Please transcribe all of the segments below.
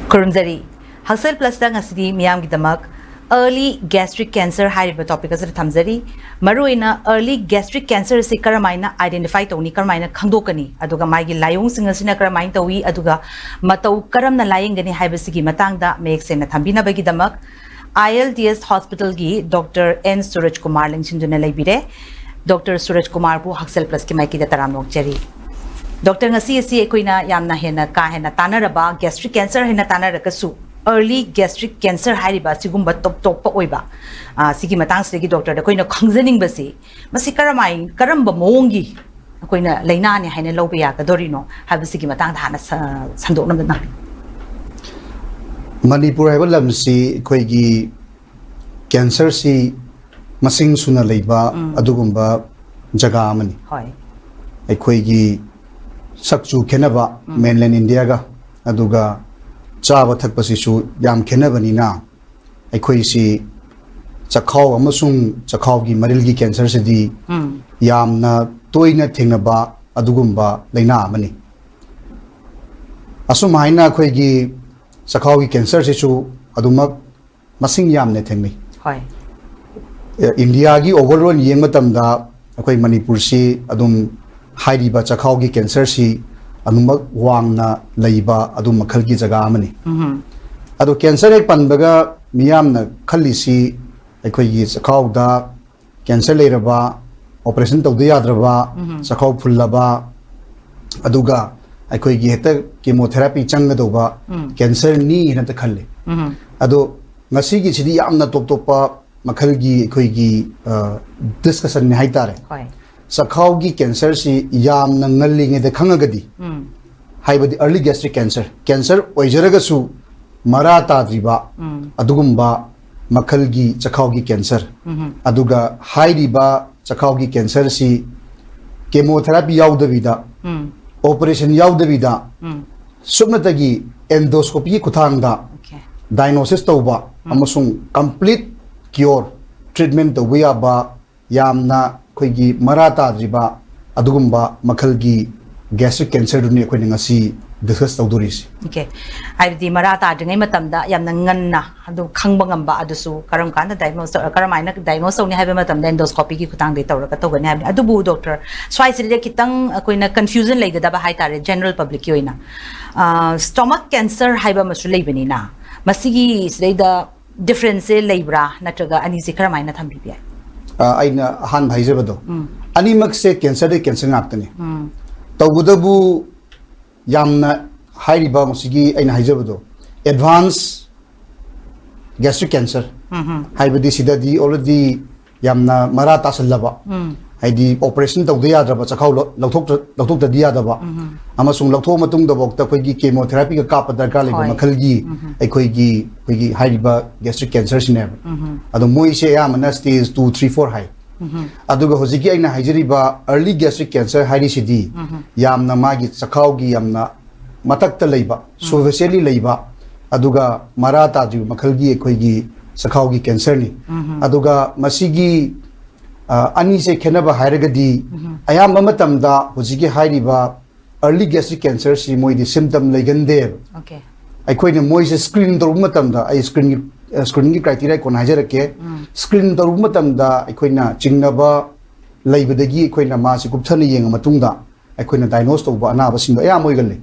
Kurumzari, HAKSHEL plus dang asidi miyam gidamak early gastric cancer hariba topic asir thamzari maruina early gastric cancer se karamaina identify tawni karamaina khangdokani aduga magi layong singa sina karamain tawi aduga matau karamna layengani haibasigi matangda mek sena thambina bagi damak ILDS hospital gi Dr. N Suraj Kumar lingchinduna laibire Dr. Suraj Kumar bu HAKSHEL plus ki maiki da taram nokchari Dr. ngasi asi ekoina yamna hena ka hena tanaraba gastric cancer hena tanarakasu early gastric cancer hariba sigumba top oiba sigi matang sigi doctor da koina khangjaning basi masi karamai karamba mongi koina laina ni haina lobe ya ka dorino habisi gi matang hana sandok nam na Manipur haiba lamsi koigi cancer si masing suna leiba adugumba jaga amani hoi koigi sakchu khenaba mainland India ga aduga chaba thakpasi su yam khenabani na aikoi si chakhaw amasung chakhaw gi maril gi cancer se di yamna toina thengnaba adugumba laina amani asumaina khoi gi chakhaw gi cancer se su aduma masing yamne thengni hoi India gi overall yengmatamda akoi Manipur si adum hairiba chakhaw gi cancer si anumak wangna leiba adu makhal gi jaga amani adu cancer ek panbaga miyamna khalisi aikoi gi chakhaw da cancer leiraba operation tawda yadraba chakhaw phullaba aduga aikoi gi heta chemotherapy changgadoba cancer ni hina ta khalle adu ngasi gi sidi yamna top topa makhal gi aikoi gi discussion ni haitare Sakhaw gi cancer si yam na ngallinge de khangagadi haibadi early gastric cancer oijaraga mara tadriba adugumba makhal gi chakhaw gi cancer aduga hairiba chakhaw gi cancer si chemotherapy yaudabida operation yaudabida subnatagi endoscopy kuthangda diagnosis tawba amasung complete cure treatment tawya ba yamna koigi marata driba adugumba makalgi gastric cancer duni koi ngasi discuss tawduris okay aibdi marata dngai matamda yamna nganna adu khangba ngamba adusu karam kana diagnose karamaina diagnose ni haiba matamda endoscopy ki khutang de tawraka tawgani habi adubu doctor swai siride kitang koina confusion leigada ba haitare general public ki oina stomach cancer haiba masu leibani na masigi sida difference leibra natraga ani se karamaina thambi bi aina han haijabado animak se cancer de cancer ngaptani tawbudabu yamna hairiba musigi aina haijabado advanced gastric cancer haibadi sidadi already yamna marata sallaba haidi operation tawda yadraba chakhaw lauthok da diya daba amasung lauthok matung da bokta koigi chemotherapy ka kap darkar leba makhalgi koigi hairiba gastric cancer sine adu moi se yamna stage 2 3 4 hai aduga hojiki aina haijariba early gastric cancer hairi sidi yamna magi chakhaw gi yamna matakta leiba superficially leiba aduga marata ju makhalgi koigi chakhaw gi cancer ni aduga masigi ani se khenaba hairagadi ayam matamda hojiki hairiba early gastric cancer si moi di symptom legande okay aikoina moi se screen toru matamda ai screening criteria kon hajarake screen toru matamda aikoina chingnaba leibadagi aikoina ma si kupthana yenga matungda aikoina diagnose toba anaba sindo ayam moigalle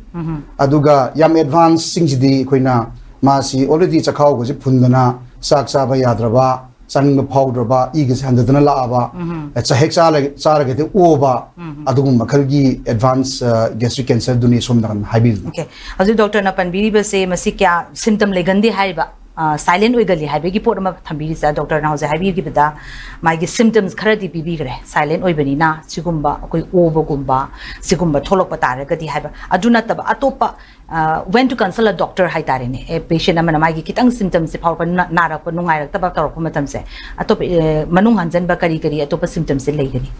aduga yam advance singdi aikoina ma si already chakhaw go ji phundana sak saba yadraba sang powder ba igis handadana laaba cha heksa sara gete oba adugum makhalgi advanced gastric cancer duni somdan habil okay azu doctor na panbiri ba se masi kya symptom legandi haiba silent oigali haibegi pot ma thambiri sa doctor na hoje haibi gibda magi symptoms kharadi bibi gre silent oibani na sigumba koi oba gumba sigumba tholok patare gadi haiba aduna tab atopa when to consult a doctor haitare ne a patient amana magi kitang symptoms se phawpa nara pa nungai rak tab tarok matam se atop manung hanjan ba kari kari atopa symptoms se leigani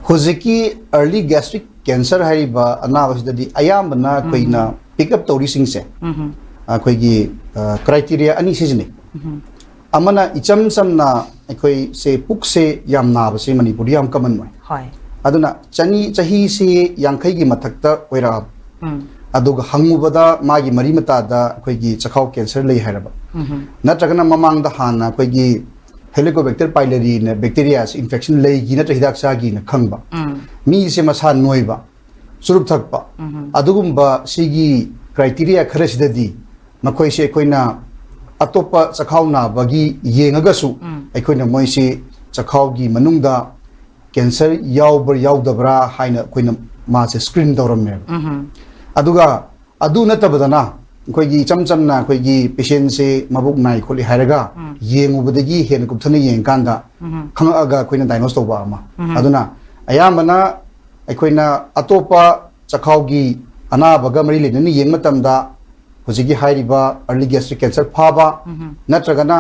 hojiki early gastric cancer haiba anawasdadi ayambana koina pick up tori sing se akoigi criteria ani sijini amana icham samna akoi se pukse yam na ba se manipur yam common moi hoi aduna chani chahi se yankhai gi mathakta oira ꯑꯗꯨꯒ ꯍꯪꯉꯨꯕꯗ ꯃꯥꯒꯤ ꯃꯔꯤ ꯃꯇꯥꯗ ꯑꯩꯈꯣꯏꯒꯤ ꯆꯈꯥꯎ cancer ꯂꯩ ꯍꯥꯏꯔꯕ ꯅꯠꯇ꯭ꯔꯒꯅ ꯃꯃꯥꯡꯗ ꯍꯥꯟꯅ ꯑꯩꯈꯣꯏꯒꯤ ꯍꯦꯂꯤꯀꯣꯕꯦꯛꯇꯔ ꯄꯥꯏꯂꯔꯤꯅ ꯕꯦꯛꯇꯦꯔꯤꯌꯥꯁ ꯏꯟꯐꯦꯛꯁꯟ ꯂꯩꯒꯤ ꯅꯠꯇ꯭ꯔ ꯍꯤꯗꯥꯛ ꯆꯥꯒꯤꯅ ꯈꯪꯕ ꯃꯤꯁꯦ ꯃꯁꯥ ꯅꯣꯏꯕ ꯆꯨꯔꯨꯞ ꯊꯛꯄ ꯑꯗꯨꯒꯨꯝꯕ ꯁꯤꯒꯤ ꯀ꯭ꯔꯥꯏꯇꯦꯔꯤꯌꯥ ꯈꯔꯁꯤꯗꯗꯤ ꯃꯈꯣꯏꯁꯦ ꯑꯩꯈꯣꯏꯅ ꯑꯇꯣꯞꯄ ꯆꯈꯥꯎ ꯅꯥꯕꯒꯤ ꯌꯦꯡꯉꯒꯁꯨ ꯑꯩꯈꯣꯏꯅ ꯃꯣꯏꯁꯤ ꯆꯈꯥꯎꯒꯤ ꯃꯅꯨꯡꯗ ꯀꯦꯟꯁꯔ ꯌꯥꯎꯕ꯭ꯔꯥ ꯌꯥꯎꯗꯕ꯭ꯔꯥ ꯍꯥꯏꯅ ꯑꯩꯈꯣꯏꯅ ꯃꯥꯁꯦ ꯁ꯭ꯀ꯭ꯔꯤꯟ ꯇꯧꯔꯝꯃꯦꯕ ꯑꯗꯨꯒ ꯑꯗꯨ ꯅꯠꯇꯕꯗꯅ ꯑꯩꯈꯣꯏꯒꯤ ꯏꯆꯝ ꯆꯝꯅ ꯑꯩꯈꯣꯏꯒꯤ ꯄꯦꯁꯦꯟꯁꯦ ꯃꯕꯨꯛ ꯅꯥꯏ ꯈꯣꯠꯂꯤ ꯍꯥꯏꯔꯒ ꯌꯦꯡꯉꯨꯕꯗꯒꯤ ꯍꯦꯟꯅ ꯀꯨꯞꯊꯅ ꯌꯦꯡꯀꯥꯟꯗ ꯈꯪꯉꯛꯑꯒ ꯑꯩꯈꯣꯏꯅ ꯗꯥꯏꯒꯅꯣꯁ ꯇꯧꯕ ꯑꯃ ꯑꯗꯨꯅ ꯑꯌꯥꯝꯕꯅ ꯑꯩꯈꯣꯏꯅ ꯑꯇꯣꯞꯄ ꯆꯈꯥꯎꯒꯤ ꯑꯅꯥꯕꯒ ꯃꯔꯤ ꯂꯩꯅꯅ ꯌꯦꯡꯕ ꯃꯇꯝꯗ ꯍꯧꯖꯤꯛꯀꯤ ꯍꯥꯏꯔꯤꯕ ꯑꯔꯂꯤ ꯒꯦꯁꯇ꯭रिꯛ ꯀꯦꯟꯁꯔ ꯐꯥꯕ ꯅꯠꯇ꯭ꯔꯒꯅ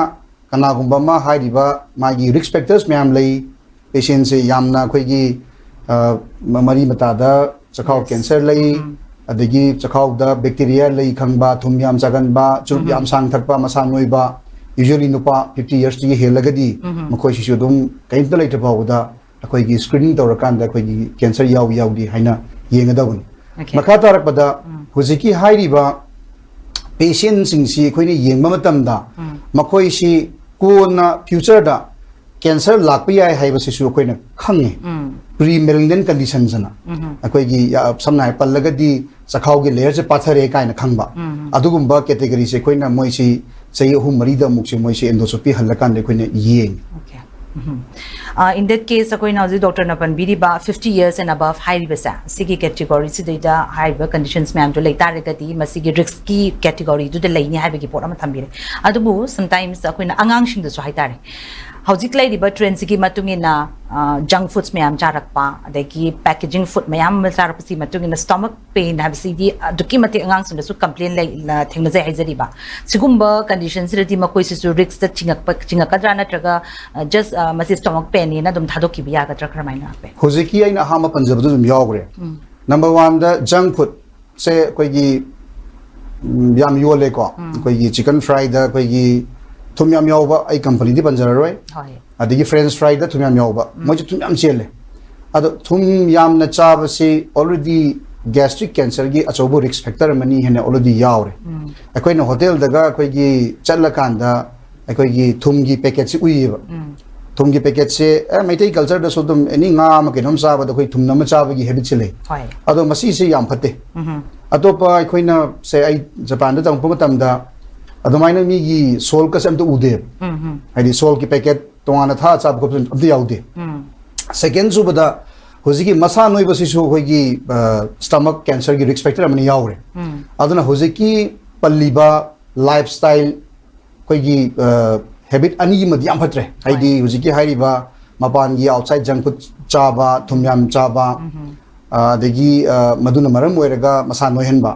ꯀꯅꯥꯒꯨꯝꯕ ꯑꯃ ꯍꯥꯏꯔꯤꯕ ꯃꯥꯒꯤ ꯔꯤꯛꯁ ꯐꯦꯛꯇꯔꯁ ꯃꯌꯥꯝ ꯂꯩ ꯄꯦꯁꯦꯟꯁꯦ ꯌꯥꯝꯅ ꯑꯩꯈꯣꯏꯒꯤ ꯃꯔꯤ ꯃꯇꯥꯗ ꯆꯈꯥꯎ ꯀꯦꯟꯁꯔ ꯂꯩ adagi chakhaw bacteria lay khangba thum yam chaganba chup yam sang thakpa masa noiba usually nupa 50 years ti helagadi makhoi sisu dum kainta laita bawda akoi gi screening tawrakan da akoi gi cancer yaw yawdi haina yengadawni makha tarakpada huziki hairiba patient sing si akoi ni yengba matamda makhoi si kona future da cancer lakpa yai haiba sisu akoi na khange pre-malignant conditions na akoi gi samna pallagadi chakhaw gi layer se pathare kaina khangba adugumba category se koina moi si sei hum mari da muk se moi si endoscopy halakan de koina yeng in that case akoina hoji doctor napan biriba 50 years and above high risk sigi category si data high conditions ma'am to like taragati masigi risky category to the laini haiba gi pot ama thambire adubu sometimes akoina angang shing da so hai tare hojik lai riba trend sigi matungina junk foods mayam charakpa adagi packaging food mayam charapsi matungina stomach pain habsi di duki mati angang sun su complain lai thengna jai haijariba sigumba conditions redi makoi su risk da chingakadra natraga just masi stomach pain ni na dum thadoki biya gadra kramaina pe hojiki aina hama panjab dum yawgre number 1 da junk food se koi gi yam yole ko koi gi chicken fry da koi gi thum yam yawba ai company di panjara roi adigi french fry da thum yam yawba moi thum yam chele ado thum yam na chaba si already gastric cancer gi achobo risk factor mani hene already yawre akoi na hotel daga akoi gi chatla kanda akoi gi thum gi packet si uiba thum gi packet se maitai culture da sodum ani nga ma kenom chaba da koi thum na ma chaba gi habit chele ado masi se yam phate atopa akoi na se ai japan da tang pumatam da adumaina mi gi sol ka sam to ude haidi sol ki packet tongana tha chab ko abdi yaude second su bada hojiki masa noi basi su hoigi stomach cancer gi risk factor amani yaure aduna hojiki palliba lifestyle hoigi habit ani madi am phatre haidi hojiki hairiba mapan gi outside junk food chaba thumyam chaba adagi maduna maram oiraga masa noi henba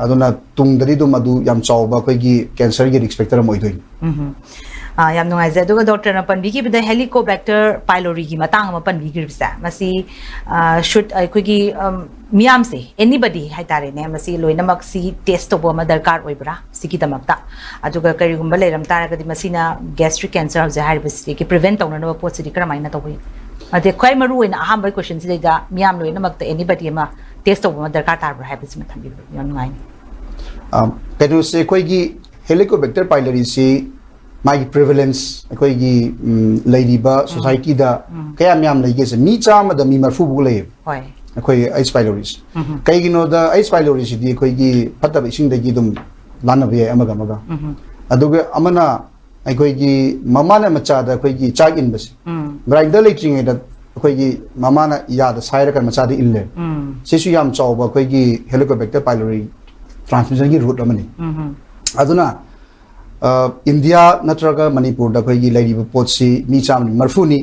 aduna tungdari du madu yam chawba koi gi cancer gi risk factor moi doin yam nungai je aduga doctor na pan bigi bida helicobacter pylori gi matang ma pan bigi risa masi should koi gi miyam se anybody hai tare ne masi loinamak si test to ma darkar oibra siki tamakta aduga kari gumba leram tara gadi masina gastric cancer of the herbis ki prevent tawna no pot si kramaina tawai ade khoi maru ina aham bai question si da miyam loinamak ta anybody ma test to ma darkar tar bra habis ma thambi yam ngai pero se koi gi helicobacter pylori si magi prevalence koi gi lady ba society da kaya miyam lagi se mi chama da mi marfu bu le hoi koi H pylori kai gi no da H pylori si di koi gi phatta ba ising da gi dum lana be amaga maga aduga amana koi gi mama na macha da koi gi chak in bas grinder lecturing da koi gi mama na ya da saira kan macha di ille sisu yam chaw ba koi gi helicobacter pylori transmission gi route amani aduna India natraga Manipur da koi gi lady pot si mi cham marfuni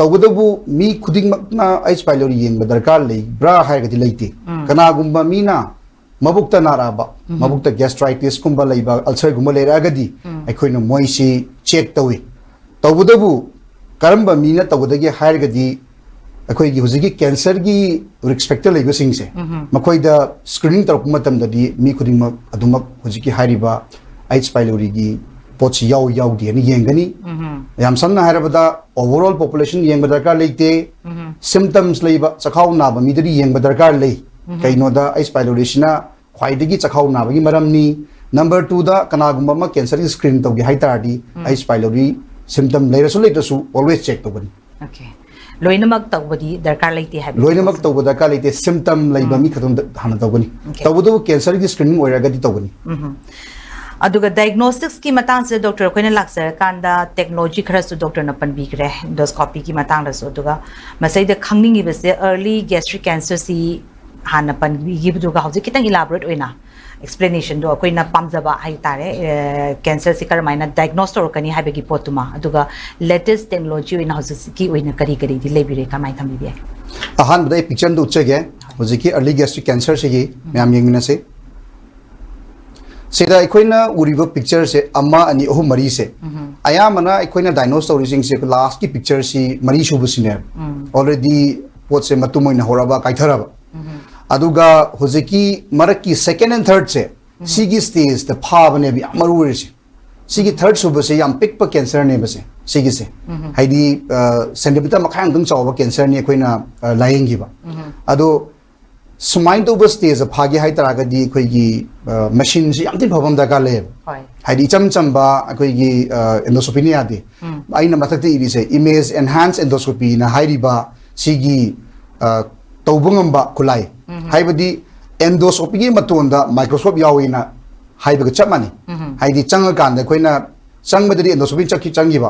tawdabu mi khuding na H pylori yeng darkar lei bra hai ga dilaiti kana gumba mina mabukta naraba mabukta gastritis kumba leiba ulcer gumba leira gadi aikoi no moisi check tawi tawdabu karamba mina tawdagi hai ga di akoi gi huzigi cancer gi risk factor leigo singse makoi da screening tarap matam da di mi khuding ma adumak huzigi hairiba H pylori gi pochi yaw yaw di ani yengani yam samna harabada overall population yengba darkar leite symptoms leiba chakhaw na ba midri yengba darkar lei kaino da H pylori sina ख्वाइदगी चखाव नाबगी मरमनी number 2 दा कनागुम्बा मा cancer की screen तौगी हाइतारदी एच पाइलोरी सिम्टम लेरसु लेटसु ऑलवेज चेक तौबनी ओके लोइनमक तौबदी दरकार लेते है लोइनमक तौब दरकार लेते सिम्टम लैबा मी खतम हाना तौबनी तौबदु कैंसर की स्क्रीनिंग ओइरागदी तौबनी अदुगा डायग्नोस्टिक्स की मतंग से डॉक्टर कोइना लाक्सर कांदा टेक्नोलॉजी खरसु डॉक्टर न पनबीग्रे एंडोस्कोपी की मतंग रसु अदुगा मसैद खंगनिंगी बसे अर्ली गैस्ट्रिक कैंसर सी हाना पनबीगी बदुगा हौजे कितंग इलाबोरेट ओइना एक्सप्लेनेशन दो कोइना पामजबा हाइ तारे कैंसर सी करमाइना डायग्नोस तौरकनी हाइबगी पोतुमा अदुगा लेटेस्ट टेक्नोलॉजी ओइना हौजे की ओइना करी करी दि लेबिरे कमाइ थम्बिबे अहान बदे पिक्चर दु उच्चगे हौजे की अर्ली गैस्ट्रिक कैंसर से मैम यंगमिना से सेदा अखोइना उरिबो पिक्चर से अम्मा अनि अहु मरी से अयामना अखोइना डायग्नोस तौरिसिंग से लास्ट की पिक्चर सी मरी सुबसिने ऑलरेडी पोट से मतुमोइना होराबा काइथराबा अदुगा होजेकी मरक की सेकंड एंड थर्ड से सीगी स्टेज द फाबने भी मरुरे से सीगी थर्ड सुब से याम पिक प कैंसर ने बसे सीगी से हाइदी सेंटीमीटर मखांग दंग चाव कैंसर ने अखोइना लायंगीबा अदो सुमाइन तो बस स्टेज फागे हाइ तरागदी अखोइगी मशीन से याम दिन फबम दरकार ले हाइदी चम चंबा अखोइगी एंडोस्कोपी ने आदि आइना मथकते इरि से इमेज एनहांस एंडोस्कोपी ना हाइरिबा सीगी तौबंगंबा खुलाई हाइबदी एंडोस्कोपी की मतोंदा माइक्रोस्कोप याविना हाइबग चपमानी हाइदी चंग कांदा कोइना चंगबदरी एंडोस्कोपी चकी चंगीबा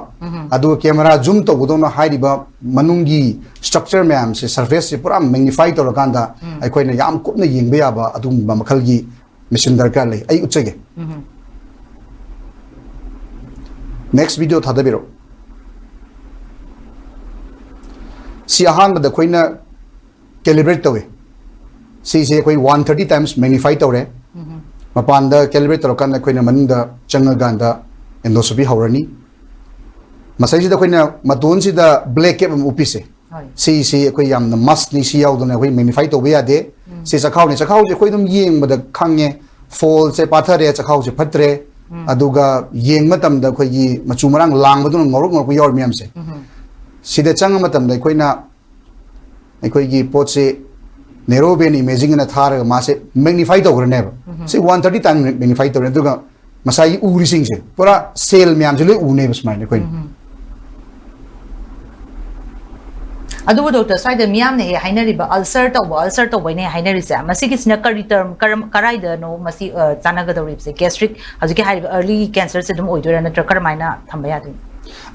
अदु कैमरा जूम तौबदोना हाइरिबा मनुंगी स्ट्रक्चर मैम से सरफेस से पूरा मैग्निफाई तौर कांदा अखोइना याम कुपना येंबे याबा अदुम मखलगी मिशन दरकार ले आई उच्चगे नेक्स्ट वीडियो थादबिरो सी अहानबद कोइना कैलिब्रेट तवे सी से कोई 130 टाइम्स मैग्निफाई तौरे मपान द कैलिब्रेट तौरकान अखोइना मनंद चंगगांदा एंडोस्कोपी हौरनी मसैसिदा अखोइना मतोन सिदा ब्लैक कैप उपी से सी अखोइ यामना मस्नी सी याउदना अखोइ मैग्निफाई तौबे यादे सी चखावने चखावजे अखोइ दम येंबदा खांगे फॉल से पाथरे चखाव से फत्रे अदुगा येंग मतमदा अखोइगी मचु मरांग लांगबदुन ngorok ngorok यावर मियाम से सिदा चंग मतमदा अखोइना अखोइगी पोट से नेरो बेन इमेजिंग ना थार मासे मैग्निफाई तौरने से 130 टाइम मैग्निफाई तौरने दुगा मसाई उरिसिंग से पूरा सेल म्याम से ले उने बस माइने कोइ अदुबो डॉक्टर साइड मियाम ने हाइनरिबा अल्सर तौबने हाइनरिसे मसी किसना करी टर्म कराइद नो मसी चानागदौरिब से गैस्ट्रिक हजके हाइब अर्ली कैंसर से दम ओइदोरा नत्र करमाइना थंबा यादि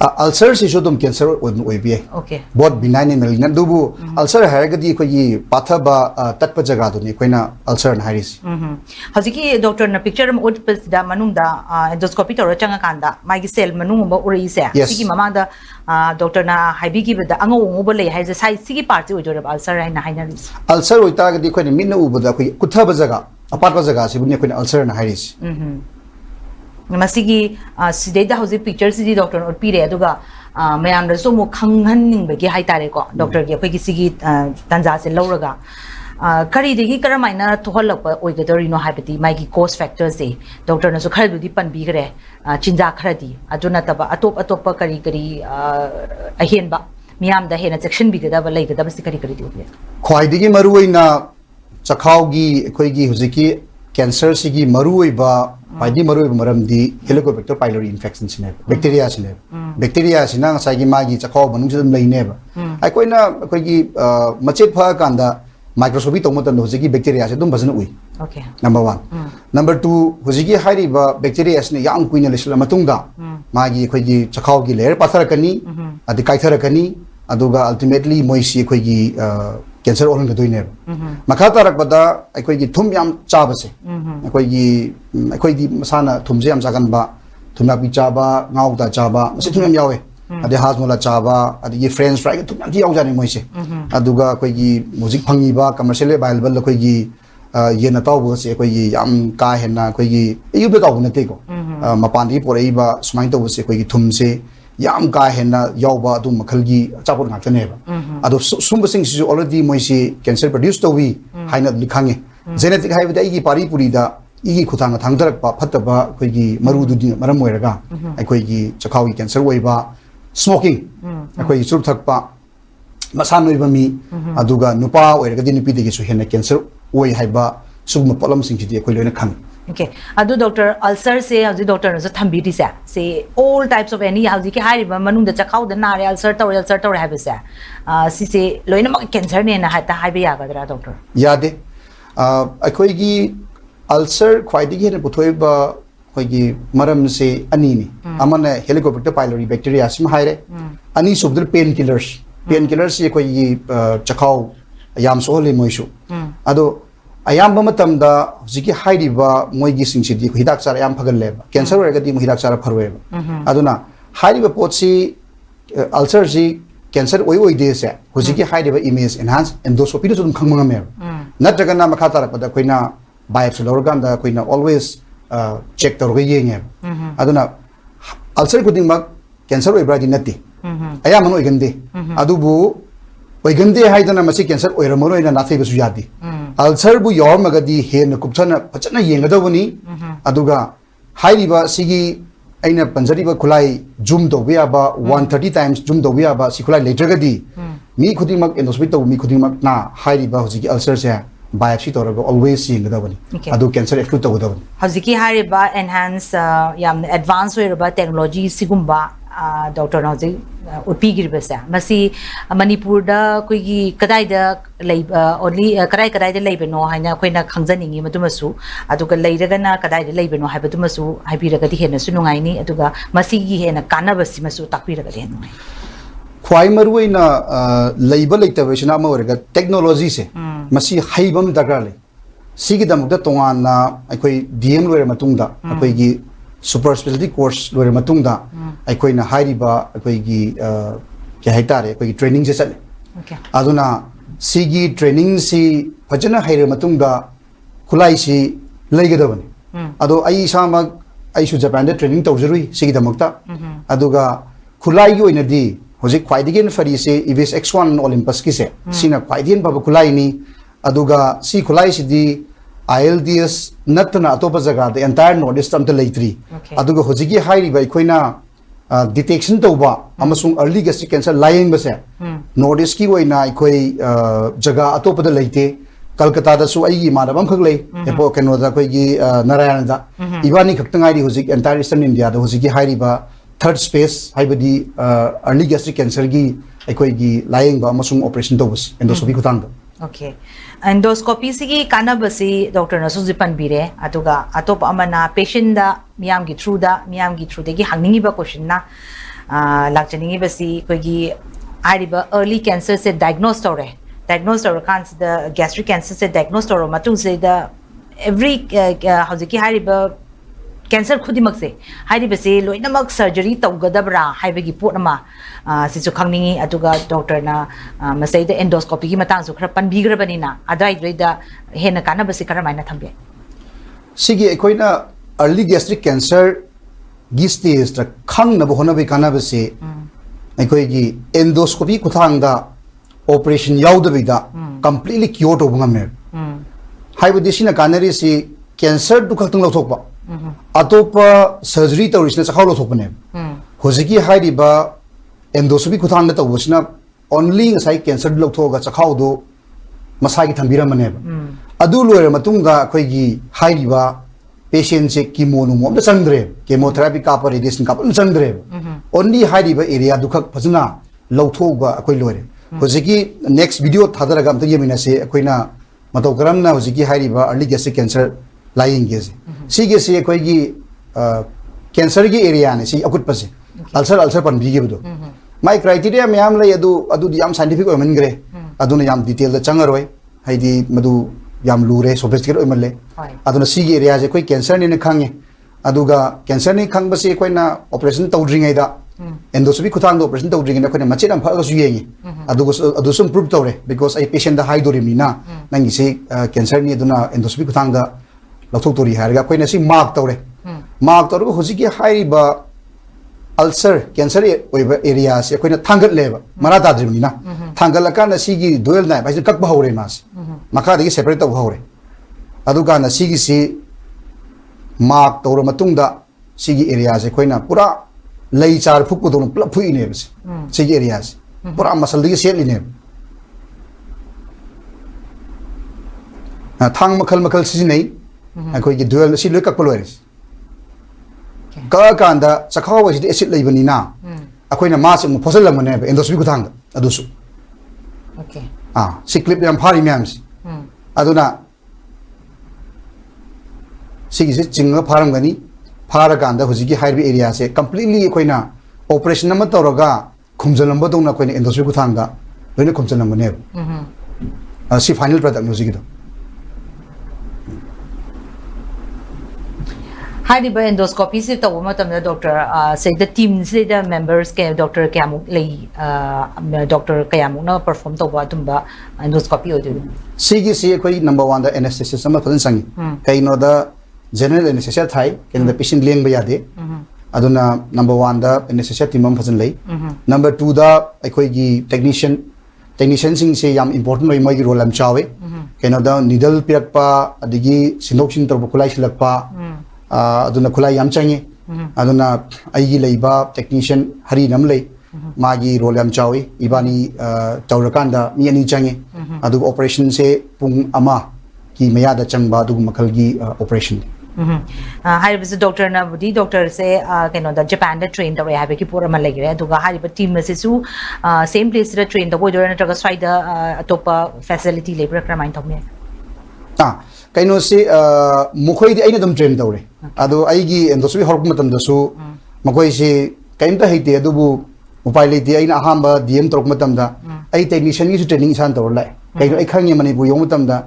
अल्सर से दम कैंसर ओइबे ओके बहुत बिनाइन एंड मैलिग्नेंट दुबु अल्सर हारगदी अखोई पाथबा तत्प जगह दुनि अखोइना अल्सर हाइरिस हजिकी डॉक्टर न पिक्चर म उटपसदा मनुंगदा एंडोस्कोपी तौर चंगा कांदा मागी सेल मनुंगबा उरइसे सिगी ममांदा डॉक्टर ना हाइबिगी बदा अंगो ओंगोब ले हाइजे साइ सिगी पार्टी ओइदोर अल्सर हाइना हाइनारिस अल्सर ओइतागदी अखोइना मिन उबदा अखोइ कुथब जगह अपात जगह से बुनि अखोइना अल्सर ना हाइरिस मसीगी सिदेदा हौजे पिक्चर सिदी डॉक्टर उटपीरे अदुगा मयाम रसो मो खंगहनिंबगी हाइतारे को डॉक्टर गी अखोइगी सिगी तंजा से लौरगा करीदेगी करमाइना थोहलप ओइगदरिनो हाइबती माइगी कोस्ट फैक्टर्स से डॉक्टर नसो खरदुदी पनबीगरे चिंजा खरदी अदु नतबा अतोप अतोप करी करी अहेनबा मियाम दा हेना सेक्शन बिगदबा लेगदबा सि करी करी दिबे ख्वाइदिगी मरुइना चखावगी अखोइगी हुजिकी कैंसर सिगी मरुइबा पाइदी मरुइबा मरमदी हेलिकोबैक्टर पाइलोरी इन्फेक्शन सिने बैक्टीरिया सिने बैक्टीरिया सिना साइगी मागी चखाव मनुंग सिदम लैनेबा अखोइना अखोइगी मचेत फा कांदा माइक्रोस्कोपी तौमतन हुजिकी बैक्टीरिया से दुम भजन उई ओके नंबर 1 नंबर 2 हुजिकी हाइरिबा बैक्टीरिया सिने याम कुइना लेसला मतुंगदा मागी अखोइगी चखावगी लेयर पाथरकनी अदि काइथरकनी अदुगा अल्टीमेटली मोइसी अखोइगी कैंसर ओरन गदोइने मखा तारकबदा अखोइगी थुम याम चाबसे अखोइगी मसाना थुमजे याम जागनबा थुमनापी चाबा गाउदा चाबा मसे थुम याम यावे अदे हाजमोला चाबा अदे ये फ्रेंच फ्राई थुम याम यावजाने मोइसे अदुगा अखोइगी मुजिक फंगीबा कमर्शियल अवेलेबल अखोइगी ये नतावबो से अखोइगी याम का हेना अखोइगी युबे ताव नतेको मपानदी पोरैबा सुमाइन तवसे अखोइगी थुमसे याम का हेना यावबा अदु मखलगी चापोट ngaktaneba adu sumbasing si already moisi cancer produce towi haina likhange genetic haibada igi pari puri da igi khutang thangdarak pa phataba khoigi marudu di maram oiraga aikoigi chakhawi cancer oiba smoking aikoigi sur thakpa masan oiba mi aduga nupa oiraga di nupi degi su hena cancer oi haiba सुगम pollen Singh कोई लोने खंग Okay. Adu doctor ulcer se hauji doctor no thambi di sa say all types of any hauji ki hai ba manung da chakhau da na re ulcer tawre ha ba sa si se loina ma cancer ne na ha ta hai ba ya ga dra doctor याद अखोई की ulcer ख्वाइदगी हेन पुथोय बा अखोई की मरम से अनि नि अमन हेलिकोबैक्टर पाइलोरी बैक्टीरिया सिम हाइरे अनि सुबदर पेन किलर्स ये अखोई की चखाव याम सोहले मोइसु अदो अयाम बमतमदा जिकी हाइरिबा मोइगी सिंगसिदी हिदाक चारा याम फगल्लेबा कैंसर ओरगदी मो हिदाक चारा फरवेबा अदुना हाइरिबा पोटसी अल्सर जी कैंसर ओई दे से हुजिकी हाइरिबा इमेज एनहांस एंडोस्कोपी दो जुम खंगमंगमे नत्रगना मखा तारपदा कोइना बायोप्सी लौरगांदा कोइना ऑलवेज चेक तौरगा येंगे अदुना अल्सर खुदिंगमक कैंसर ओइब्रादी नत्ती अयामन ओइगंदे अदुबु ओइगंदे हाइदना मसी कैंसर ओइरमरोइना नाथैबसु यादी अल्सर बु यौरमगदी हेन कुपथना फचना येंगदबनी अदुगा हाइरिबा सिगी अइना पंजरिबा खुलाई जूम तौबियाबा 130 टाइम्स जूम तौबियाबा सि खुलाई लेटरगदी मी खुदिंगमक एंडोस्कोपी तौ मी खुदिंगमक ना हाइरिबा हुजिकी अल्सर से बायोप्सी तौरगा ऑलवेज येंगदबनी अदु कैंसर एक्सक्लूड तौगदबनी हौजिकी हारिबा एनहांस याम एडवांस ओइरबा टेक्नोलॉजी सिगुम्बा डॉक्टर हौजि उत्पीगिरबसे मसी मणिपुर दा कोइगी कदाइदा लेबा ओनली कदाइदा लेबनो हाइना कोइना खंजनिंगी मदुमसु अदुगा लेरगना कदाइदा लेबनो हाइबदुमसु हाइबिरगदि हेनसु नुंगाइनी अदुगा मसीगी हेना कानाबसि मसु ताकबिरगदि हेन नुंगाइ ख्वाइ मरुइना लेबा लेतबसिना मवरगा टेक्नोलॉजी से मसी हाइबम दरकार ले सिगी दमकदा तोंगाना अखोइ DM Loire मतुंगदा अखोइगी super speciality course Loire मतुंगदा अखोइना हाइरिबा अखोइगी क्या हाइतारे अखोइगी ट्रेनिंग से चले अदुना सिगी ट्रेनिंग सी फजना हाइरे मतुंगदा खुलाई सी लेगदबनी अदो आई सामक आइसु जापान दे ट्रेनिंग तौजरुई सिगी दमकता अदुगा खुलाई की ओइनदी होजिक ख्वाइदिगेन फरी से इवेस X1 ओलंपस की से सिना ख्वाइदिगेन बाबा खुलाई नि अदुगा सी खुलाई सिदी ILDS नतना अतोप जगह द एंटायर नॉर्थ ईस्ट अमत लेत्री अदुगा होजिकी हाइरिबा इखोइना डिटेक्शन तौबा अमसुंग अर्ली गैस्ट्रिक कैंसर लाइंग बसे नॉर्थ ईस्ट की ओइना इखोइ जगह अतोप द लेते कलकत्ता दसु आई मानबम खक ले एपो केनोदा कोइगी नारायण दा इबानी खक्तंगाइरी होजिक एंटायर ईस्टर्न इंडिया द होजिकी हाइरिबा थर्ड स्पेस हाइबदी अर्ली गैस्ट्रिक कैंसर की अखोइगी लाइंग अमसुंग ऑपरेशन तौबस एंडोस्कोपी खुतांग ओके एंडोस्कोपी सिगी कानाबसी डॉक्टर न सुजिपन बिरे अतुगा अतोप अमना पेशेंट दा मियाम की थ्रू देगी हंगनिंगिबा क्वेश्चन ना लाक्चनिंगिबसी कोइगी आरिबा अर्ली कैंसर से डायग्नोस तौरे कान द गैस्ट्रिक कैंसर से डायग्नोस तौरो मतुंग से द एवरी हौजिकी हारिबा कैंसर खुदिमक से हारिबसे लोइनमक सर्जरी तौगदबरा हाइबगी पोटमा सिसु खंगनिंगी अदुगा डॉक्टर ना मसैद एंडोस्कोपी की मतंग सु खरा पनबिग्रबनिना अदाइद्रैदा हेना कानाबसे करमाइना थंबे सिगी एकोइना अर्ली गैस्ट्रिक कैंसर गी स्टेज तक खंगनब होनबे कानाबसे एकोइगी एंडोस्कोपी खुथांगदा ऑपरेशन याउदबिदा कंप्लीटली क्योर तोबंगमे हाइबदी सिना कानरी से कैंसर दुखतंग लथोकबा अतोप सर्जरी तौरिसना चखाव लथोकबने होजिकी हाइरिबा एंडोस्कोपी खुथांग तौबसिना ओनली ngasai कैंसर लथोगा चखाव दो मसागी थंबिरमने अदु लोयर मतुंगा अखोइगी हाइरिबा पेशेंट से कीमोनुमो अमदा चंद्रे केमोथेरापी काप रेडिएशन काप चंद्रे ओनली हाइरिबा एरिया दुखक फजना लथोगा अखोइ लोयर होजिकी नेक्स्ट वीडियो थादरगा अमता येमिनासे अखोइना मतौ करमना होजिकी हाइरिबा अर्ली गैस्ट्रिक कैंसर लाइंगे सिगे से अखोइगी कैंसर की एरिया ने सी अकुटपसे अल्सर पनबीगेबदो माइ क्राइटेरिया मैम ले अदु याम साइंटिफिक ओमनग्रे अदुना याम डिटेल द चंगरोय हाइदी मदु याम लूरे सोफिस्टिकेट ओमले अदुना सिगे एरिया जे कोई कैंसर ने खंगे अदुगा कैंसर ने खंगबसे कोइना ऑपरेशन तौद्रिङैदा एंडोस्कोपी खुथांग ऑपरेशन तौद्रिङैदा कोइना मचेट अम फगसु येंगे अदुसुम प्रूव तौरे बिकॉज आई पेशेंट दा हाइदोरिमिना नंगी से कैंसर ने अदुना एंडोस्कोपी खुथांग दा लथोक्तोरी हारगा कोइना सी मार्क तौरे मार्क तौरगो होजिकी हाइरिबा अल्सर कैंसर ओइबा एरिया से कोइना थांगत लेबा मरा ताद्रिमनिना थांगलकाना सिगी दोयल नाय बाइसे ककबा हौरे मास मखा दगी सेपरेट तौ हौरे अदुगाना सिगी सी मार्क तौर मतुंगदा सिगी एरिया से कोइना पूरा लई चार फुक दोन प्लप फुइने बस सिगी एरिया से पूरा muscle दगी सेटलिने thang makal si nei akoi gi dual si loi kak poloris ka kan da chakhaw wa si acid lei bani na akoi na ma se mu phosal lam ne endoscopy ku thang adu su okay si clip yam phari myam si aduna si gi jinga pharam gani phara kan da huji gi high area se completely akoi na operation na ma tawraga khumjalam ba dong na akoi na endoscopy ku thang da loi na khumjalam ne si final product music do hariba endoscopy se taw matamda doctor say the team se the members ke doctor kayamuk lei doctor kayamuk na perform taw ba tumba endoscopy odu sigi si koi number 1 da anesthesia sama phasan sangi kai no da general anesthesia thai ken da patient leng ba yade aduna number 1 da anesthesia team am phasan lei number 2 da koi gi technician sing se yam important noi mai gi role am chawe ken da needle pirak pa adigi sinoksin tor bukulai silak pa aduna khulai yam changi aduna aigi leiba technician hari nam lei magi role yam chawi ibani chawrakanda mi ani changi adu operation se pung ama ki maya da changba adu makhal gi operation hari bis doctor na budi doctor se keno da Japan da train da have ki pura malai gre adu ga hari ba team se su same place da train da boy do na traga side da atopa facility labor kramain thome kaino si mukhoi di aina dum train tawre adu aigi endoscopy hork matam da su makoi si kaimta heite adu bu upai leite aina ahamba dm torok matam da ai technician gi su training san tawr lai kaino ai khangi mani bu yong matam da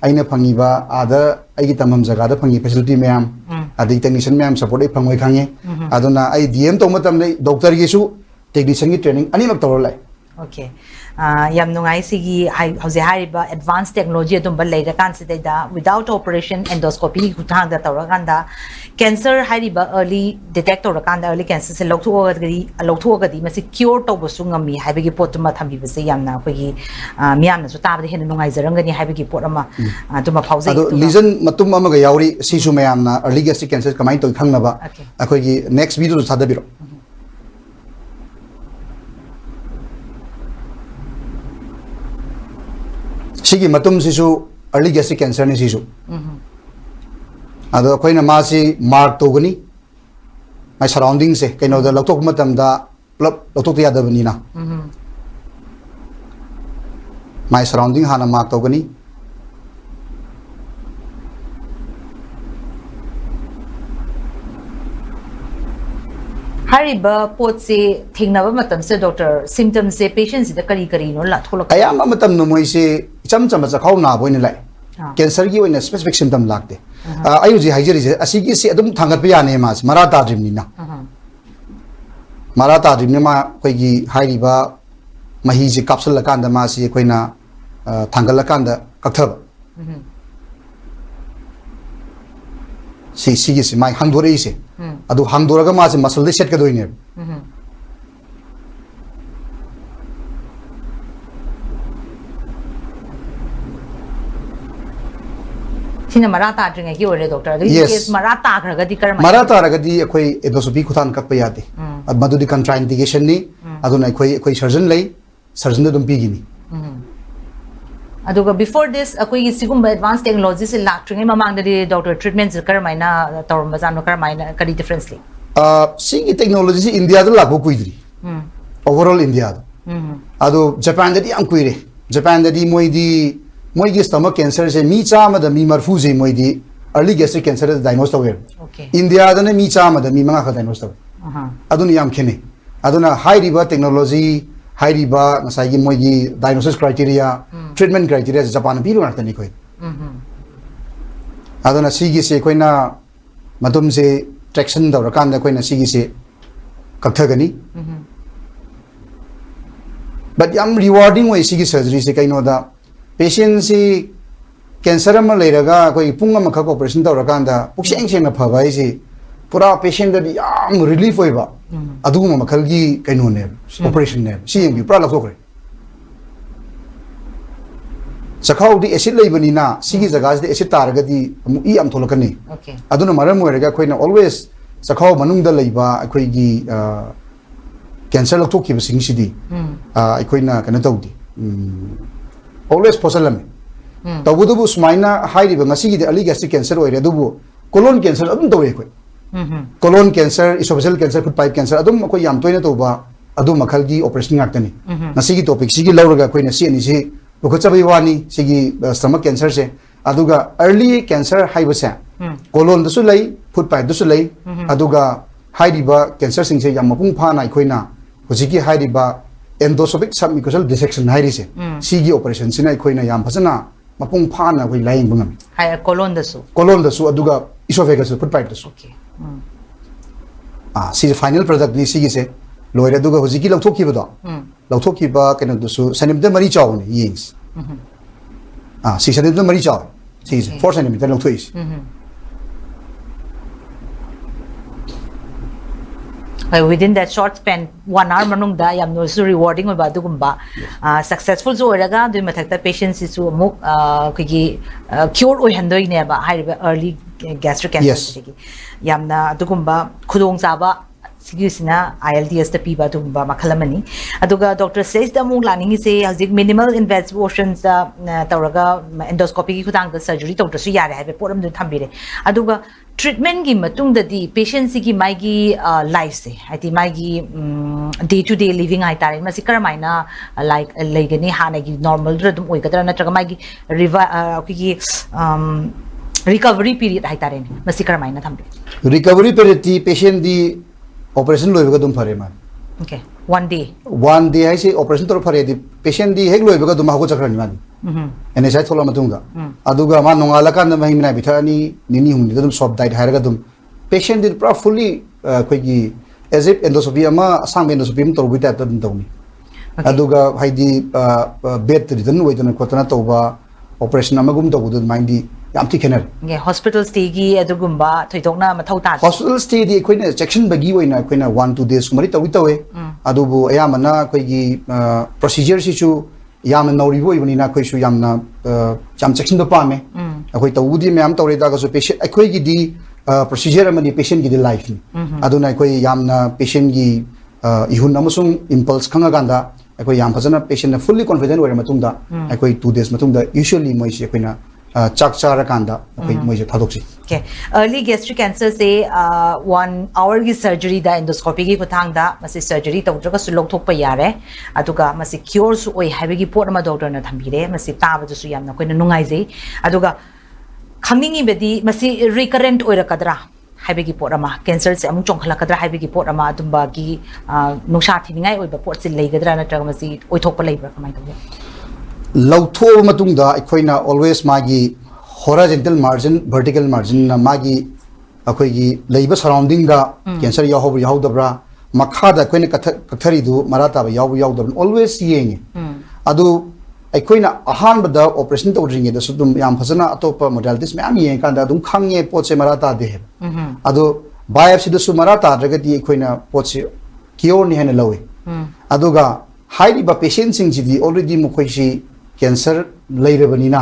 aina phangi ba ada aigi tamam jaga da phangi facility mayam adi technician mayam support ai phangoi khange aduna ai dm to matam dai doctor gi su technician gi training ani mak tawr lai okay yam nungai sigi hauze hariba advanced technology adum bal leira kan se da without operation endoscopy kuthang da tawra ganda cancer hariba early detect tawra kan da early cancer se lokthu gadi masi cure to bu sungami haibagi pot ma thambi base yamna khoi miyam na su tabda hen nungai zarangani haibagi pot ama tuma phauze ado lesion matum ama ga yauri sisu mayam na early gastric cancer kamai to khangna ba akhoi gi next video sadabiro sigi matum sisu early gastric cancer ni sisu ado koina ma si mark to gani my surrounding se kaino da loktok matam da plop loktok ya da bani na my surrounding hana mark to gani hariba pot se thingnaba matam se doctor symptoms se patients da kari no la tholak aya ma matam no moi se cham cham cha khau na boin lai cancer gi oina specific symptom lakte ayu ji haijeri se asigi se adum thangat pa ya ne ma marata dream ni na marata dream ne ma koi gi hairiba mahi ji capsule la kan da ma si koina thangal la kan da kakthab si si mai hangdore se adu hangdoraga ma se muscle de set ka doine sina marata dringa ki ore doctor adu case marata khraga di kar marata raga di akoi endoscopy khutan kak pa yate madu di contraindication ni adu na akoi surgeon lei surgeon dum pi gini aduga before this akoi sigumba advanced technology se lactring mamang da doctor treatments kar maina tawm bazano kar maina kari difference li sing technology se india da lagu kuidri overall india adu japan da di am kuire japan da di moi gi stomach cancer se mi chama da mi marfu je moi di early gastric cancer da diagnose tawer india da ne mi chama da mi manga kha diagnose tawer adu ni yam khene adu na high river technology high river nasai gi moi gi diagnosis criteria treatment criteria japan bi lu na tani koi adu na si gi se koi na madum se traction da ra kan da koi na si gi se kaktha gani but yam rewarding way si gi surgery se kai no da patient si cancer ma leiraga koi punga ma khak operation da ra kan da pukseng seng na phabai si pura patient da yam relief oi ba adu ma makhal gi kai no ne operation ne si yeng bi pura la khokre sakhau di acid leibani na si gi jaga de acid tar ga di amu I am tholakani aduna maram oiraga koi na always sakhau manung da leiba koi gi cancer lok thok ki sing si di koi na kana tawdi always possible तबुदबु सुमाइना हाइरिबा ngasi gi early gastric cancer oire adubu colon cancer adum towe koi colon cancer esophageal cancer food pipe cancer adum koi yam toina toba adu makhal gi operation ngaktani ngasi gi topic sigi lauraga koi na si ani si bukhachabai wani sigi stomach cancer se aduga early cancer haibasa colon dasu lai food pipe dasu lai aduga hairiba cancer sing se yam mapung pha nai koi na hojiki hairiba endoscopic submucosal dissection hairi se sigi operation sina koi na yam phasana mapung pha na koi laing bungam hai colon dasu aduga esophagus food pipe dasu okay si final product ni sigi se loire aduga hojiki lauthokki ba do lauthokki ba kena dasu centimeter mari chaw ni yings si centimeter mari chaw si 4 centimeter lauthois within that short span 1 hour manung da yam no so rewarding ba du gumba successful so raga du mathak ta patients isu muk ki cure oi handoi ne ba haiba early gastric cancer ki yamna du gumba khudong chaba sigisina ILDS ta piba du gumba makhalamani aduga doctor says da mung laning se hazik minimal invasive options tawraga endoscopy ki khudang da surgery doctor su yare haibe poram du thambire aduga treatment gi matung da di patient gi mai gi life se ati mai gi day to day living ai tare masi karamaina like legani hana gi normal dum oi kadra na traga mai gi recovery period ai tare ni masi karamaina thambe recovery period ti patient di operation loiba dum phare man okay one day ai se operation tor phare di patient di hek loiba dum hago chakrani man ene sai thola matunga aduga ma nongala kan ma himna bithani nini hum dum sob diet hairaga dum patient di pra fully koi gi as if endoscopy ama sang endoscopy m torbi ta dum tawni aduga haidi bed return oidana kotana tawba operation ama gum tawdu mindi yam ti khenar hospital stay gi adugumba thoidokna mathau ta hospital stay di koina section bagi oina koina 1-2 days mari tawi tawe adubu ayamana koi gi procedure si chu yam nauri boi bani na koi su yam na jam section do pa me akoi tawudi me am tawre da ga so patient akoi gi di procedure amani patient gi di life ni aduna koi yam na patient gi ihun amasung impulse khanga ganda akoi yam phajana patient na fully confident ore matungda akoi 2 days matungda usually moi si koina chak chara kanda akoi moi je thadoksi okay early gastric cancer say 1 hour gi surgery da endoscopy gi kuthang da masi surgery tawdra su lok thok pa yare aduga masi cure su oi habi gi pot ma doctor na thambire masi taba su yamna koina nungai je aduga khangningi bedi masi recurrent oi rakadra habi gi pot ama cancer se amung chong khala kadra habi gi pot ama dumba gi nusha thiningai oi ba pot se leigadra na tra masi oi thok pa leibra kamai tawe lautho matungda akoina always magi horizontal margin vertical margin na magi akoi gi leiba surrounding da cancer yahob dabra makha da koina kathari du marata ba yaw dabra always yeng adu akoina ahan bada operation to ringe da sudum yam phasana atopa modalities me am yeng kan da dum khangye poche marata de adu biopsy da su marata dragati akoina poche cure ni hena lawi aduga highly ba patient sing ji already mukhoisi cancer leirebanina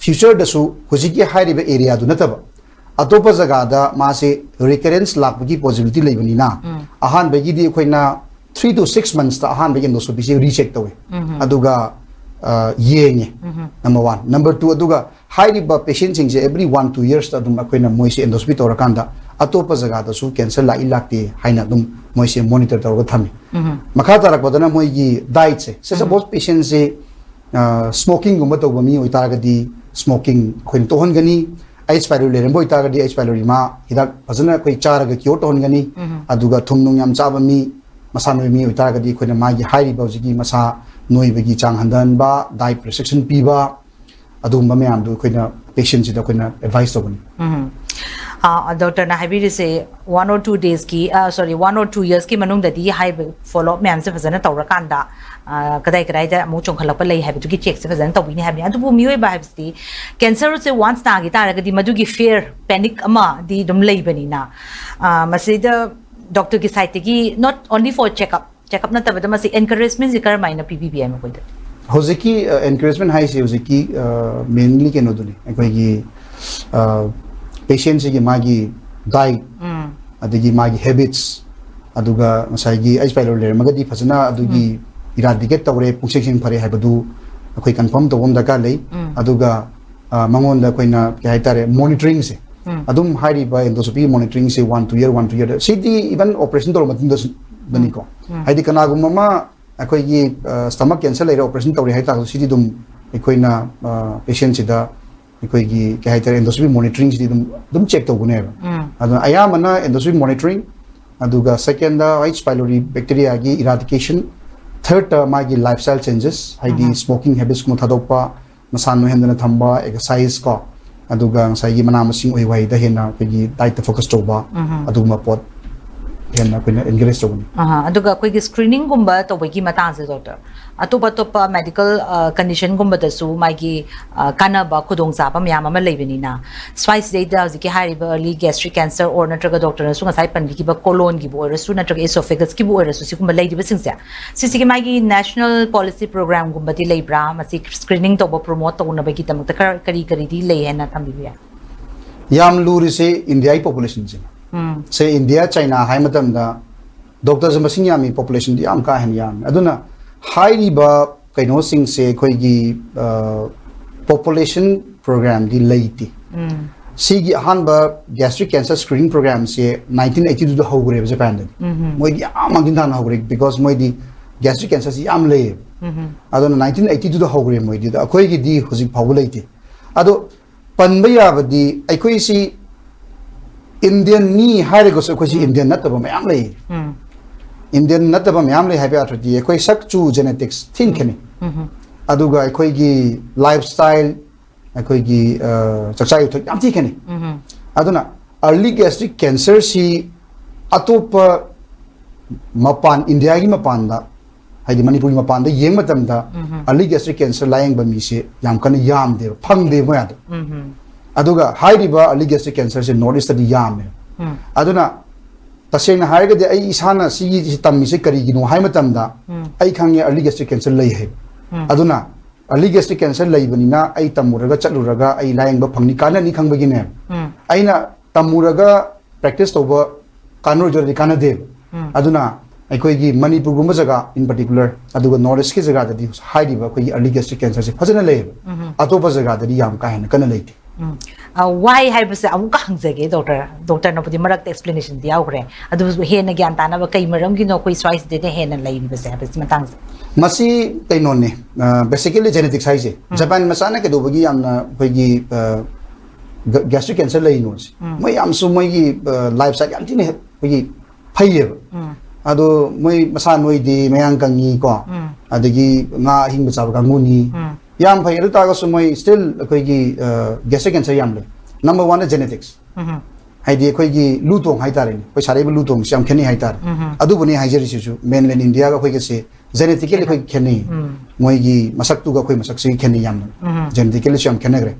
future dasu hojiki hairiba area du nataba atopa jaga da mase recurrence lakbagi possibility leibanina ahan bagi di koina 3 to 6 months ta ahan bagi endoscopy se recheck tawe aduga yenge number 1 number 2 aduga hairiba patient sing je every 1-2 years ta dum koina moise endoscopy torakanda atopa jaga da su cancer la ilakte haina dum moise monitor tawga thami makha tarak badana moigi diet se suppose patient se smoking gumba to bami oitagadi smoking khoin to hongani H pylori lembo itagadi H pylori ma hidak phajana koi charaga kyo to hongani aduga thumnung yam chaba mi masa noi mi itagadi khoina magi hairi bawjigi masa noi bagi chang handan ba diet restriction pi ba adum ba me am du khoina patient ji da khoina advice to bani doctor na habi se 1 or 2 days ki 1 or 2 years ki manung da di high follow up man se phajana tawra kanda kadai da mu chong khalak pa lei habi tu ki check se phajana tawbi ni habi adu bu mioi ba habi cancer se once ta gi ta ra di madu gi fear panic ama di dum lei bani na masida doctor ki site ki not only for check up na tabada masi encouragement zikar maina PBBM ko da hojiki encouragement hai se hojiki mainly ke no duni koi gi patient gi magi diet adigi magi habits aduga masai gi H pylori magadi phajana adugi eradicate tawre pungsing phare haibadu akoi confirm to won daga lei aduga mangon da koina kya haitare monitoring se adum hairi ba endoscopy monitoring se 1 2 year city even operation tor matin dani ko haidi kana gum ma akoi gi stomach cancer lai operation tori haita city dum koina patient sida akoi gi kya haitare endoscopy monitoring city dum check to gune adun aya mana endoscopy monitoring aduga second da H pylori bacteria gi eradication third magi lifestyle changes haidi smoking habits kuma thadokpa masan no hendana thamba exercise ko aduga sai gi mana masing oi wai da hena gi diet focus toba aduma pot hena koina engage tobuni aduga koi gi screening gumba to gi matang se doctor atopa topa medical condition gumba da su magi kana ba khudong sa pa myam ama leibani na spice data ji ki hari ba early gastric cancer or natraga doctor na su ngasai pan gi ba colon gi bo su natraga esophagus gi bo su si kuma leidi ba singsa si magi national policy program gumba ti leibra masi screening to ba promote to na ba gi tamak kari di lei hena thambi ya yam luri se india population je se india china hai matam da doctors masing yami population di am ka hen yam aduna high riba kaino sing se khoi gi population program di leiti si gi han ba gastric cancer screening program se 1982 da hogre japan da moi gi am din dan hogre because moi di gastric cancer si am le adona 1982 da hogre moi di da khoi gi di hoji phaw leiti ado panba ya ba di ai khoi si indian ni hare go so khoi si indian na ta ba mayam le Indian nataba myam le habi atradi ekoi sakchu genetics thin keni aduga ekoi gi lifestyle ekoi gi chakchai uthak yam thi keni aduna early gastric cancer si atop mapan India gi mapan da haidi Manipur mapan da yeng matam da early gastric cancer lying ba mi se yam kan yam de phang de mo ya aduga high riba early gastric cancer se north east di yam aduna taseng na haige de ai isana si tammi se kari gino hai matam da ai khange early gastric cancer lai he aduna early gastric cancer lai banina ai tamuraga chatluraga ai laing ba phangni kana ni khang bagine aina tamuraga practice toba kanur jori kana de aduna ai koi gi Manipur gumba jaga in particular aduga north east ki jaga da di high riba koi early gastric cancer se phajana lai atopa jaga da di yam ka hen kana lai why haibase amuka hangjage doctor no pudi marak explanation dia ogre adu hena gyan ta na ba kai maram gi no koi choice de hena lai ni base habis matang masi kaino ne basically genetics haise japan masana ke do bagi amna koi gi gastric cancer lai no moi am su moi gi lifestyle am tine koi gi phaiye ado moi masan moi di mayang kangi ko adagi nga hing ba ba nguni yam phai ru ta ga su moi still koi gi gastric cancer yam le number 1 is genetics haidi koi gi lutong hai tare ni koi sare lutong siam kheni hai tar adu buni hai jeri su mainland india ga koi ge se genetically koi kheni moi gi masak tu ga koi masak si kheni yam genetically siam khenegre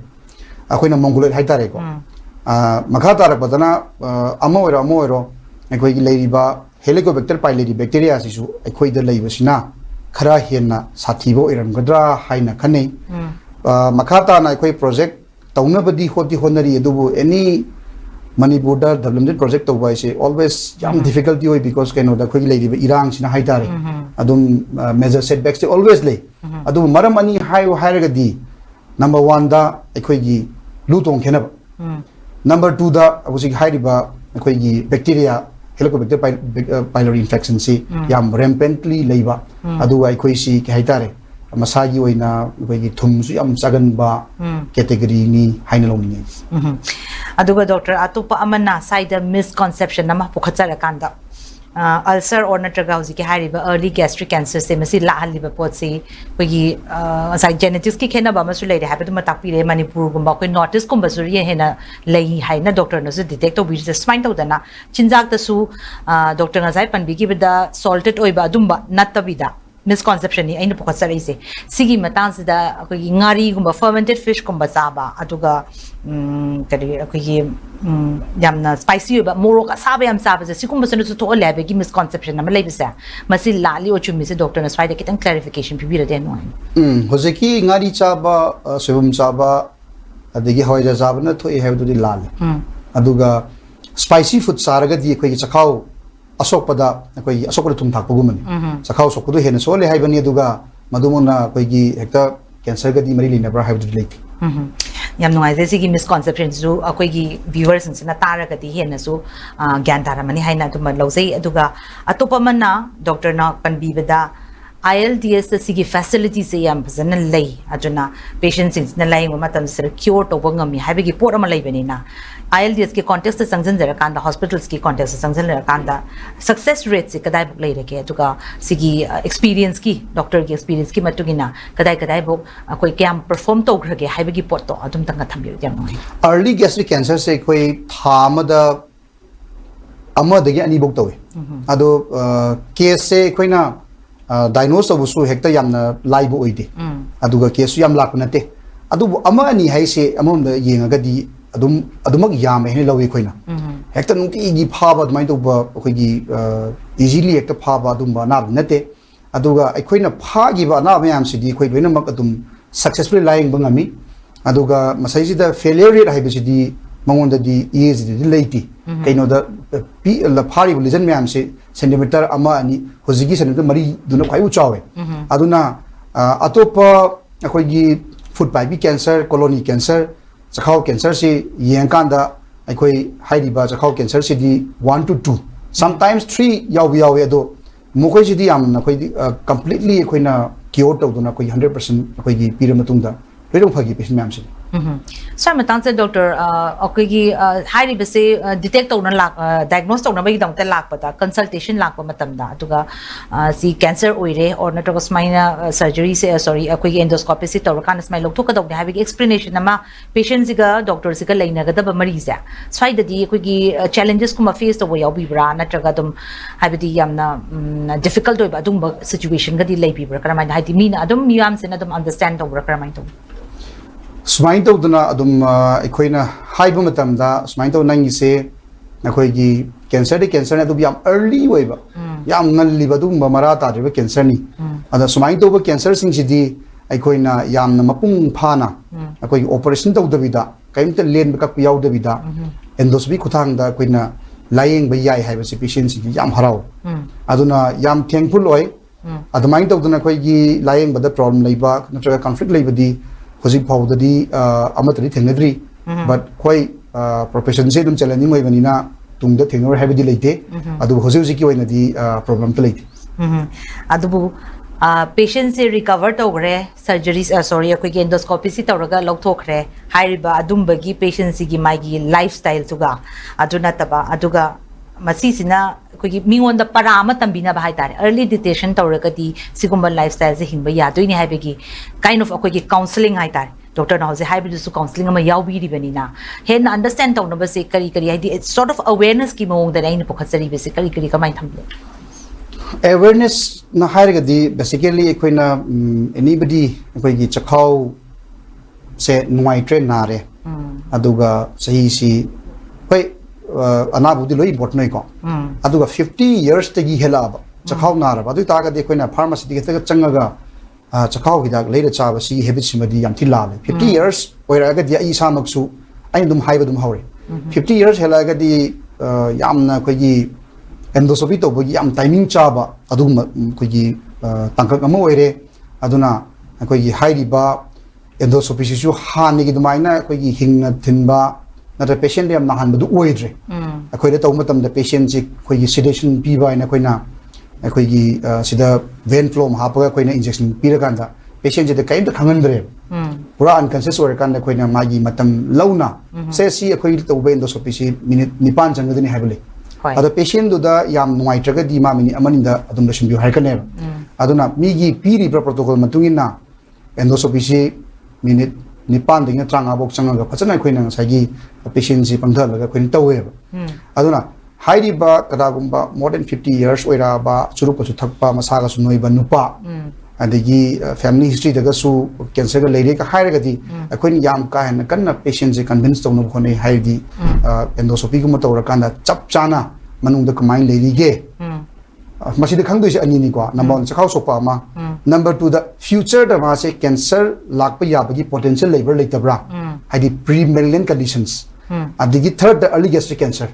akoi na mongolid hai tare ko makha tar badana amo ero koi gi leiri ba helicobacter pylori bacteria si su koi da lei basina khara henna sathibo iram gadra haina khane makata na koi project tauna badi hoti honari adubu any Manipur da development project to wise always jam difficulty hoy because kaino da khoi lady irang sina haitare adum major setbacks they always lay adu maram ani hayo hairaga di number 1 da khoi gi lutong khenab number 2 da abusi hairiba khoi gi bacteria helicobacter pylori infection si yam rampantly leiba adu ai khoi si ke haitare masagi oina khoi gi thum su yam chagan ba category ni haina lomni aduga doctor atupa amana side misconception nama pukhachara kanda ulcer or natraga hoji ke hariba early gastric cancer se masi la haliba pot se kogi sai genetics ki khena ba masu leide habi ma takpi re Manipur gumba koi notice gumba su ye hena lei haina doctor no su detect to bi se spine to dana chinjak ta su doctor na sai pan bi ki bida salted oiba dumba natabida misconception ni aina pukhachara ise sigi matang sida kogi ngari gumba fermented fish gumba chaba aduga kari kogi yamna spicy ba morok asaba yam saba se sigumba sunu to lebe gi misconception na malai bisa masi lali o chumi se doctor na swaida kitang clarification pibira den no hojeki ngari chaba sebum chaba adigi hoija chaba na thoi hebdu di lal aduga spicy food saraga di kogi chakhau asokpada koi asokpada thum thak pagumani chakhau sokdu hena sole haibani aduga madumona koi gi hekta cancer ga di mari lina bra haibdu late ꯌꯥꯝ ꯅꯨꯡꯉꯥꯏꯖꯩ ꯁꯤꯒꯤ ꯃꯤꯁꯀꯣꯟꯁꯦꯞꯁꯟꯁꯨ ꯑꯩꯈꯣꯏꯒꯤ ꯚ꯭ꯌꯨꯋꯔꯁꯤꯡꯁꯤꯅ ꯇꯥꯔꯒꯗꯤ ꯍꯦꯟꯅꯁꯨ ꯒ꯭ꯌꯥꯟ ꯇꯥꯔꯝꯃꯅꯤ ꯍꯥꯏꯅ ꯑꯗꯨꯃ ꯂꯧꯖꯩ ꯑꯗꯨꯒ ꯑꯇꯣꯞꯄ ꯑꯃꯅ ꯗꯣꯛꯇꯔꯅ ꯄꯟꯕꯤꯕꯗ ILDS ꯁꯤꯒꯤ ꯐꯦꯁꯤꯂꯤꯇꯤꯁꯦ ꯌꯥꯝ ꯐꯖꯅ ꯂꯩ ꯑꯗꯨꯅ ꯄꯦꯁꯦꯟꯁꯤꯡꯁꯤꯅ ꯂꯥꯌꯦꯡꯕ ꯃꯇꯝꯁꯤꯗ ꯀ꯭ꯌꯣꯔ ꯇꯧꯕ ꯉꯝꯃꯤ ꯍꯥꯏꯕꯒꯤ ꯄꯣꯠ ꯑꯃ ꯂꯩꯕꯅꯤꯅ ILDS ꯀꯤ ꯀꯣꯟꯇꯦꯛꯁꯇ ꯆꯪꯁꯤꯟꯖꯔꯀꯥꯟꯗ ꯍꯣꯁꯄꯤꯇꯥꯜꯁꯀꯤ ꯀꯣꯟꯇꯦꯛꯁꯇ ꯆꯪꯁꯤꯟꯖꯔꯀꯥꯟꯗ ꯁꯛꯁꯦꯁ ꯔꯦꯠꯁꯦ ꯀꯗꯥꯏꯐꯥꯎ ꯂꯩꯔꯒꯦ ꯑꯗꯨꯒ ꯁꯤꯒꯤ ꯑꯦꯛꯁꯄꯤꯔꯤꯌꯦꯟꯁꯀꯤ ꯗꯣꯛꯇꯔꯒꯤ ꯑꯦꯛꯁꯄꯤꯔꯤꯌꯦꯟꯁꯀꯤ ꯃꯇꯨꯡ ꯏꯟꯅ ꯀꯗꯥꯏꯐꯥꯎ ꯑꯩꯈꯣꯏ ꯀꯌꯥꯝ ꯄꯔꯐꯣꯔꯝ ꯇꯧꯈ꯭ꯔꯒꯦ ꯍꯥꯏꯕꯒꯤ ꯄꯣꯠꯇꯣ ꯑꯗꯨꯝꯇꯪꯒ ꯊꯝꯕꯤꯌꯨ ꯌꯥꯝ ꯅꯨꯡꯉꯥꯏ early gastric cancer se koi tha amada amadagi ani bok tawi ado case se koina diagnose tabusu hekta yamna laibu oide aduga case yam laknate adu ama ani haise amom da yengagadi adumak yam hene lawi koina hekta nunti gi phaba admai to ba koigi easily hekta phaba adumba na nate aduga aikoina phagi ba na mayam sidi koi loina mak adum successfully lying bangami aduga masai da failure rate haibasidi mangonda di age di leiti kaino da p la phari religion mayam se centimeter ama ani hojigi centimeter mari duna khai u chawe aduna atopa akoigi food pipe cancer colony cancer chakhau cancer si yengkanda akoi hairiba chakhau cancer si di 1 to 2 sometimes 3 yawi ado mokoi si di am na koi completely koina cure tawduna koi 100% akoi gi piramatungda ꯂꯣꯏꯅꯃꯛ ꯐꯒꯤ patient ꯃꯌꯥꯝꯁꯤꯅꯤ ꯁꯥꯔ ꯃꯇꯥꯡꯁꯤꯗ doctor ꯑꯩꯈꯣꯏꯒꯤ ꯍꯥꯏꯔꯤꯕꯁꯦ detect ꯇꯧꯅ diagnose ꯇꯧꯅꯕꯒꯤꯗꯃꯛꯇ ꯂꯥꯛꯄꯗ consultation ꯂꯥꯛꯄ ꯃꯇꯝꯗ ꯑꯗꯨꯒ ꯁꯤ ꯀꯦꯟꯁꯔ ꯑꯣꯏꯔꯦ ꯑꯣꯔ ꯅꯠꯇ꯭ꯔꯒ ꯁꯨꯃꯥꯏꯅ ꯁꯔꯖꯔꯤꯁꯦ ꯁꯣꯔꯤ ꯑꯩꯈꯣꯏꯒꯤ ꯑꯦꯟꯗꯣꯁꯀꯣꯄꯤꯁꯤ ꯇꯧꯔꯀꯥꯟꯗ ꯁꯨꯃꯥꯏꯅ ꯂꯧꯊꯣꯛꯀꯗꯧꯅꯦ ꯍꯥꯏꯕꯒꯤ ꯑꯦꯛꯁꯄ꯭ꯂꯦꯅꯦꯁꯟ ꯑꯃ ꯄꯦꯁꯦꯟꯁꯤꯒ ꯗꯣꯛꯇꯔꯁꯤꯒ ꯂꯩꯅꯒꯗꯕ ꯃꯔꯤꯁꯦ ꯁ꯭ꯋꯥꯏꯗꯗꯤ ꯑꯩꯈꯣꯏꯒꯤ ꯆꯦꯂꯦꯟꯖꯦꯁꯀꯨꯝꯕ ꯐꯦꯁ ꯇꯧꯕ ꯌꯥꯎꯕꯤꯕ꯭ꯔꯥ ꯅꯠꯇ꯭ꯔꯒ ꯑꯗꯨꯝ ꯍꯥꯏꯕꯗꯤ ꯌꯥꯝꯅ ꯗꯤꯐꯤꯀꯜꯠ ꯑꯣꯏꯕ ꯑꯗꯨꯒꯨꯝꯕ ꯁꯤꯆꯨꯋꯦꯁꯟꯒꯗꯤ ꯂꯩꯕꯤꯕ꯭ꯔꯥ ꯀꯔꯝꯍꯥꯏꯅ ꯍꯥꯏꯗꯤ ꯃꯤꯅ ꯑꯗꯨꯝ ꯃꯤꯌꯥꯝꯁꯤꯅ ꯑꯗꯨꯝ ꯑꯟꯗꯔꯁꯇꯦꯟ ꯇꯧꯕ꯭ꯔꯥ ꯀꯔꯝꯍꯥꯏꯅ ꯇꯧꯕ ꯁꯨꯃꯥꯏꯅ ꯇꯧꯗꯅ ꯑꯗꯨꯝ ꯑꯩꯈꯣꯏꯅ ꯍꯥꯏꯕ ꯃꯇꯝꯗ ꯁꯨꯃꯥꯏꯅ ꯇꯧ ꯅꯪꯒꯤꯁꯦ ꯑꯩꯈꯣꯏꯒꯤ ꯀꯦꯟꯁꯔꯗꯤ ꯀꯦꯟꯁꯔꯅꯤ ꯑꯗꯨꯕꯨ ꯌꯥꯝ ꯑꯔꯂꯤ ꯑꯣꯏꯕ ꯌꯥꯝ ꯉꯜꯂꯤꯕ ꯑꯗꯨꯒꯨꯝꯕ ꯃꯔꯥ ꯇꯥꯗ꯭ꯔꯤꯕ ꯀꯦꯟꯁꯔꯅꯤ ꯑꯗ ꯁꯨꯃꯥꯏꯅ ꯇꯧꯕ ꯀꯦꯟꯁꯔꯁꯤꯡꯁꯤꯗꯤ ꯑꯩꯈꯣꯏꯅ ꯌꯥꯝꯅ ꯃꯄꯨꯡ ꯐꯥꯅ ꯑꯩꯈꯣꯏꯒꯤ ꯑꯣꯄꯔꯦꯁꯟ ꯇꯧꯗꯕꯤꯗ ꯀꯔꯤꯝꯇ ꯂꯦꯟꯕ ꯀꯛꯄ ꯌꯥꯎꯗꯕꯤꯗ ꯑꯦꯟꯗꯣꯁꯀꯣꯄꯤ ꯈꯨꯠꯊꯥꯡꯗ ꯑꯩꯈꯣꯏꯅ ꯂꯥꯌꯦꯡꯕ ꯌꯥꯏ ꯍꯥꯏꯕꯁꯤ ꯄꯦꯁꯦꯟꯁꯤꯡꯁꯤ ꯌꯥꯝ ꯍꯔꯥꯎꯏ ꯑꯗꯨꯅ ꯌꯥꯝ ꯊꯦꯡꯛꯐꯨꯜ ꯑꯣꯏ ꯑꯗꯨꯃꯥꯏꯅ ꯇꯧꯗꯅ ꯑꯩꯈꯣꯏꯒꯤ ꯂꯥꯌꯦꯡꯕꯗ ꯄ꯭ꯔꯣꯕ꯭ꯂꯦꯝ ꯂꯩꯕ ꯅꯠꯇ꯭ꯔꯒ ꯀꯟꯐ꯭ꯂꯤꯛ ꯂꯩꯕꯗꯤ ꯍꯧꯖꯤꯛ ꯐꯥꯎꯗꯗꯤ ꯑꯃꯠꯇꯗꯤ ꯊꯦꯡꯅꯗ꯭ꯔꯤ ꯕꯠ ꯑꯩꯈꯣꯏ ꯄ꯭ꯔꯣꯐꯦꯁꯟꯁꯦ ꯑꯗꯨꯝ ꯆꯦꯂꯦꯟꯖꯤꯡ ꯑꯣꯏꯕꯅꯤꯅ ꯇꯨꯡꯗ ꯊꯦꯡꯅꯔꯣꯏ ꯍꯥꯏꯕꯗꯤ ꯂꯩꯇꯦ ꯑꯗꯨꯕꯨ ꯍꯧꯖꯤꯛ ꯍꯧꯖꯤꯛꯀꯤ ꯑꯣꯏꯅꯗꯤ ꯄ꯭ꯔꯣꯕ꯭ꯂꯦꯝ ꯑꯝꯇ ꯂꯩꯇꯦ ꯑꯗꯨꯕꯨ ꯄꯦꯁꯦꯟꯁꯦ ꯔꯤꯀꯚꯔ ꯇꯧꯈ꯭ꯔꯦ ꯁꯔꯖꯔꯤ ꯁꯣꯔꯤ ꯑꯩꯈꯣꯏꯒꯤ ꯑꯦꯟꯗꯣꯁꯀꯣꯄꯤꯁꯤ ꯇꯧꯔꯒ ꯂꯧꯊꯣꯛꯈ꯭ꯔꯦ ꯍꯥꯏꯔꯤꯕ ꯑꯗꯨꯝꯕꯒꯤ ꯄꯦꯁꯦꯟꯁꯤꯒꯤ ꯃꯥꯒꯤ ꯂꯥꯏꯐ ꯁ꯭ꯇꯥꯏꯜꯗꯨꯒ ꯑꯗꯨ ꯅꯠꯇꯕ ꯑꯗꯨꯒ ꯃꯁꯤꯁꯤꯅ ꯑꯩꯈꯣꯏꯒꯤ ꯃꯤꯉꯣꯟꯗ ꯄꯔꯥ ꯑꯃ ꯇꯝꯕꯤꯅꯕ ꯍꯥꯏꯇꯥꯔꯦ ꯑꯔꯂꯤ ꯗꯤꯇꯦꯛꯁꯟ ꯇꯧꯔꯒꯗꯤ ꯁꯤꯒꯨꯝꯕ ꯂꯥꯏꯐ ꯁ꯭ꯇꯥꯏꯜꯁꯦ ꯍꯤꯡꯕ ꯌꯥꯗꯣꯏꯅꯤ ꯍꯥꯏꯕꯒꯤ ꯀꯥꯏꯟ ꯑꯣꯐ ꯑꯩꯈꯣꯏꯒꯤ ꯀꯥꯎꯟꯁꯤꯂꯤꯡ ꯍꯥꯏꯇꯥꯔꯦ ꯗꯣꯛꯇꯔꯅ ꯍꯧꯖꯤꯛ ꯍꯥꯏꯕꯗꯨꯁꯨ ꯀꯥꯎꯟꯁꯤꯂꯤꯡ ꯑꯃ ꯌꯥꯎꯕꯤꯔꯤꯕꯅꯤꯅ ꯍꯦꯟꯅ ꯑꯟꯗꯔꯁꯇꯦꯟ ꯇꯧꯅꯕꯁꯦ ꯀꯔꯤ ꯍꯥꯏꯗꯤ ꯏꯠꯁ ꯁꯣꯔꯠ ꯑꯣꯐ ꯑꯋꯦꯔꯅꯦꯁꯀꯤ ꯃꯑꯣꯡꯗꯅꯦ ꯑꯩꯅ ꯄꯨꯈꯠꯆꯔꯤꯕꯁꯦ ꯀꯔꯤ ꯀꯃꯥꯏꯅ ꯊꯝꯕꯤꯌꯨ ꯑꯦꯋꯦꯔꯅꯦꯁꯅ ꯍꯥꯏꯔꯒꯗꯤ ꯕꯦꯁꯤꯀꯦꯂꯤ ꯑꯩꯈꯣꯏꯅ ꯑꯦꯅꯤꯕꯗꯤ ꯑꯩꯈꯣꯏꯒꯤ ꯆꯈꯥꯎ ꯁꯦ ꯅꯨꯡꯉꯥꯏꯇ꯭ꯔꯦ ꯅꯥꯔꯦ ꯑꯗꯨꯒ ꯆꯍꯤꯁꯤ ꯍꯣꯏ ꯑꯅꯥꯕꯕꯨꯗꯤ ꯂꯣꯏ ꯏꯝꯄꯣꯔꯇꯦꯟ ꯑꯣꯏꯀꯣ ꯑꯗꯨꯒ 50 ꯌꯔꯁꯇꯒꯤ ꯍꯦꯜꯂꯛꯑꯕ ꯆꯈꯥꯎ ꯅꯥꯔꯕ ꯑꯗꯨ ꯇꯥꯔꯒꯗꯤ ꯑꯩꯈꯣꯏꯅ ꯐꯥꯔꯃꯥꯁꯤꯗꯒꯤ ꯍꯦꯛꯇ ꯆꯪꯉꯒ ꯆꯈꯥꯎ ꯍꯤꯗꯥꯛ ꯂꯩꯔ ꯆꯥꯕ ꯁꯤꯒꯤ ꯍꯦꯕꯤꯠꯁꯤꯃꯗꯤ ꯌꯥꯝ ꯊꯤ ꯂꯥꯜꯂꯦ 50 ꯌꯔꯁ ꯑꯣꯏꯔꯛꯑꯒꯗꯤ ꯑꯩ ꯏꯁꯥꯃꯛꯁꯨ ꯑꯩꯅ ꯑꯗꯨꯝ ꯍꯥꯏꯕ ꯑꯗꯨꯝ ꯍꯧꯔꯦ 50 yrs ꯍꯦꯜꯂꯛꯑꯒꯗꯤ ꯌꯥꯝꯅ ꯑꯩꯈꯣꯏꯒꯤ ꯑꯦꯟꯗꯣꯁꯀꯣꯄꯤ ꯇꯧꯕꯒꯤ ꯌꯥꯝ ꯇꯥꯏꯃꯤꯡ ꯆꯥꯕ ꯑꯗꯨꯒꯨꯝꯕ ꯑꯩꯈꯣꯏꯒꯤ ꯇꯥꯡꯀꯛ ꯑꯃ ꯑꯣꯏꯔꯦ ꯑꯗꯨꯅ ꯑꯩꯈꯣꯏꯒꯤ ꯍꯥꯏꯔꯤꯕ ꯑꯦꯟꯗꯣꯁꯀꯣꯄꯤꯁꯤꯁꯨ ꯍꯥꯟꯅꯒꯤ ꯑꯗꯨꯃꯥꯏꯅ ꯑꯩꯈꯣꯏꯒꯤ ꯍꯤꯡꯅ ꯊꯤꯟꯕ ꯅꯠꯇ꯭ꯔꯒ ꯄꯦꯁꯦꯟꯗ ꯌꯥꯝ ꯅꯥꯍꯟꯕꯗꯨ ꯑꯣꯏꯗ꯭ꯔꯦ ꯑꯩꯈꯣꯏꯗ ꯇꯧꯕ ꯃꯇꯝꯗ ꯄꯦꯁꯦꯟꯁꯤ ꯑꯩꯈꯣꯏꯒꯤ ꯁꯤꯗꯦꯁꯟ ꯄꯤꯕ ꯍꯥꯏꯅ ꯑꯩꯈꯣꯏꯅ ꯑꯩꯈꯣꯏꯒꯤ ꯁꯤꯗ ꯚꯦꯟ ꯐ꯭ꯂꯣ ꯑꯃ ꯍꯥꯞꯄꯒ ꯑꯩꯈꯣꯏꯅ ꯏꯟꯖꯦꯛꯁꯟ ꯄꯤꯔꯀꯥꯟꯗ ꯄꯦꯁꯦꯟꯁꯤꯗ ꯀꯔꯤꯝꯇ ꯈꯪꯍꯟꯗ꯭ꯔꯦꯕ ꯄꯨꯔꯥ ꯑꯟꯀꯟꯁꯤꯌꯁ ꯑꯣꯏꯔꯀꯥꯟꯗ ꯑꯩꯈꯣꯏꯅ ꯃꯥꯒꯤ ꯃꯇꯝ ꯂꯧꯅ ꯁꯦ ꯁꯤ ꯑꯩꯈꯣꯏꯒꯤ ꯇꯧꯕ ꯑꯦꯟꯗꯣꯁꯀꯣꯄꯤꯁꯤ ꯃꯤꯅꯤꯠ 9 ꯆꯪꯒꯗꯅꯤ ꯍꯥꯏꯕ ꯂꯩ ꯑꯗꯣ ꯄꯦꯁꯦꯟꯗꯨꯗ ꯌꯥꯝ ꯅꯨꯡꯉꯥꯏꯇ꯭ꯔꯒꯗꯤ ꯃꯥ ꯃꯤꯅꯤꯠ ꯑꯃꯅꯤꯗ ꯑꯗꯨꯝ ꯂꯣꯏꯁꯤꯟꯕꯤꯌꯨ ꯍꯥꯏꯔꯛꯀꯅꯦꯕ ꯑꯗꯨꯅ ꯃꯤꯒꯤ ꯄꯤꯔꯤꯕ ꯄ꯭ꯔꯣꯇꯣꯀꯣꯜ ꯃꯇꯨꯡ ꯏꯟꯅ ꯑꯦꯟꯗꯣꯁꯀꯣꯄꯤꯁꯤ ꯃꯤꯅꯤꯠ 9ꯗꯒꯤꯅ 35 ꯐꯥꯎ ꯆꯪꯉꯒ ꯐꯖꯅ ꯑꯩꯈꯣꯏꯅ ꯉꯁꯥꯏꯒꯤ ꯄꯦꯁꯦꯟꯁꯤ ꯄꯪꯊꯍꯜꯂꯒ ꯑꯩꯈꯣꯏꯅ ꯇꯧꯋꯦꯕ ꯑꯗꯨꯅ ꯍꯥꯏꯔꯤꯕ ꯀꯗꯥꯒꯨꯝꯕ ꯃꯣꯔ ꯗꯦꯟ 50 years ꯑꯣꯏꯔꯛꯑꯕ ꯆꯨꯔꯨꯞꯀꯁꯨ ꯊꯛꯄ ꯃꯁꯥꯒꯁꯨ ꯅꯣꯏꯕ ꯅꯨꯄꯥ ꯑꯗꯒꯤ ꯐꯦꯃꯤꯂꯤ ꯍꯤꯁꯇ꯭ꯔꯤꯗꯒꯁꯨ ꯀꯦꯟꯁꯔꯒ ꯂꯩꯔꯦꯒ ꯍꯥꯏꯔꯒꯗꯤ ꯑꯩꯈꯣꯏꯅ ꯌꯥꯝ ꯀꯥ ꯍꯦꯟꯅ ꯀꯟꯅ ꯄꯦꯁꯦꯟꯁꯦ ꯀꯟꯚꯤꯟꯁ ꯇꯧꯅꯕ ꯍꯣꯠꯅꯩ ꯍꯥꯏꯔꯗꯤ ꯑꯦꯟꯗꯣꯁꯀꯣꯄꯤꯒꯨꯝꯕ ꯇꯧꯔꯀꯥꯟꯗ ꯆꯞ ꯆꯥꯅ ꯃꯅꯨꯡꯗ ꯀꯃꯥꯏꯅ ꯂꯩꯔꯤꯒꯦ ꯃꯁꯤꯗ ꯈꯪꯗꯣꯏꯁꯦ ꯑꯅꯤꯅꯤꯀꯣ ꯅꯝꯕꯔ 1 ꯆꯈꯥꯎ ꯁꯣꯛꯄ ꯑꯃ ꯅꯝꯕꯔ 2 ꯗ ꯐ꯭ꯌꯨꯆꯔꯗ ꯃꯥꯁꯦ ꯀꯦꯟꯁꯔ ꯂꯥꯛꯄ ꯌꯥꯕꯒꯤ ꯄꯣꯇꯦꯟꯁꯤꯌꯦꯜ ꯂꯩꯕ꯭ꯔꯥ ꯂꯩꯇꯕ꯭ꯔꯥ ꯍꯥꯏꯗꯤ ꯄ꯭ꯔꯤ ꯃꯦꯂꯤꯅꯦꯟ ꯀꯟꯗꯤꯁꯟꯁ ꯑꯗꯒꯤ ꯊꯔꯗ ꯑꯔꯂꯤ ꯒꯦꯁꯇ꯭रिꯛ ꯀꯦꯟꯁꯔ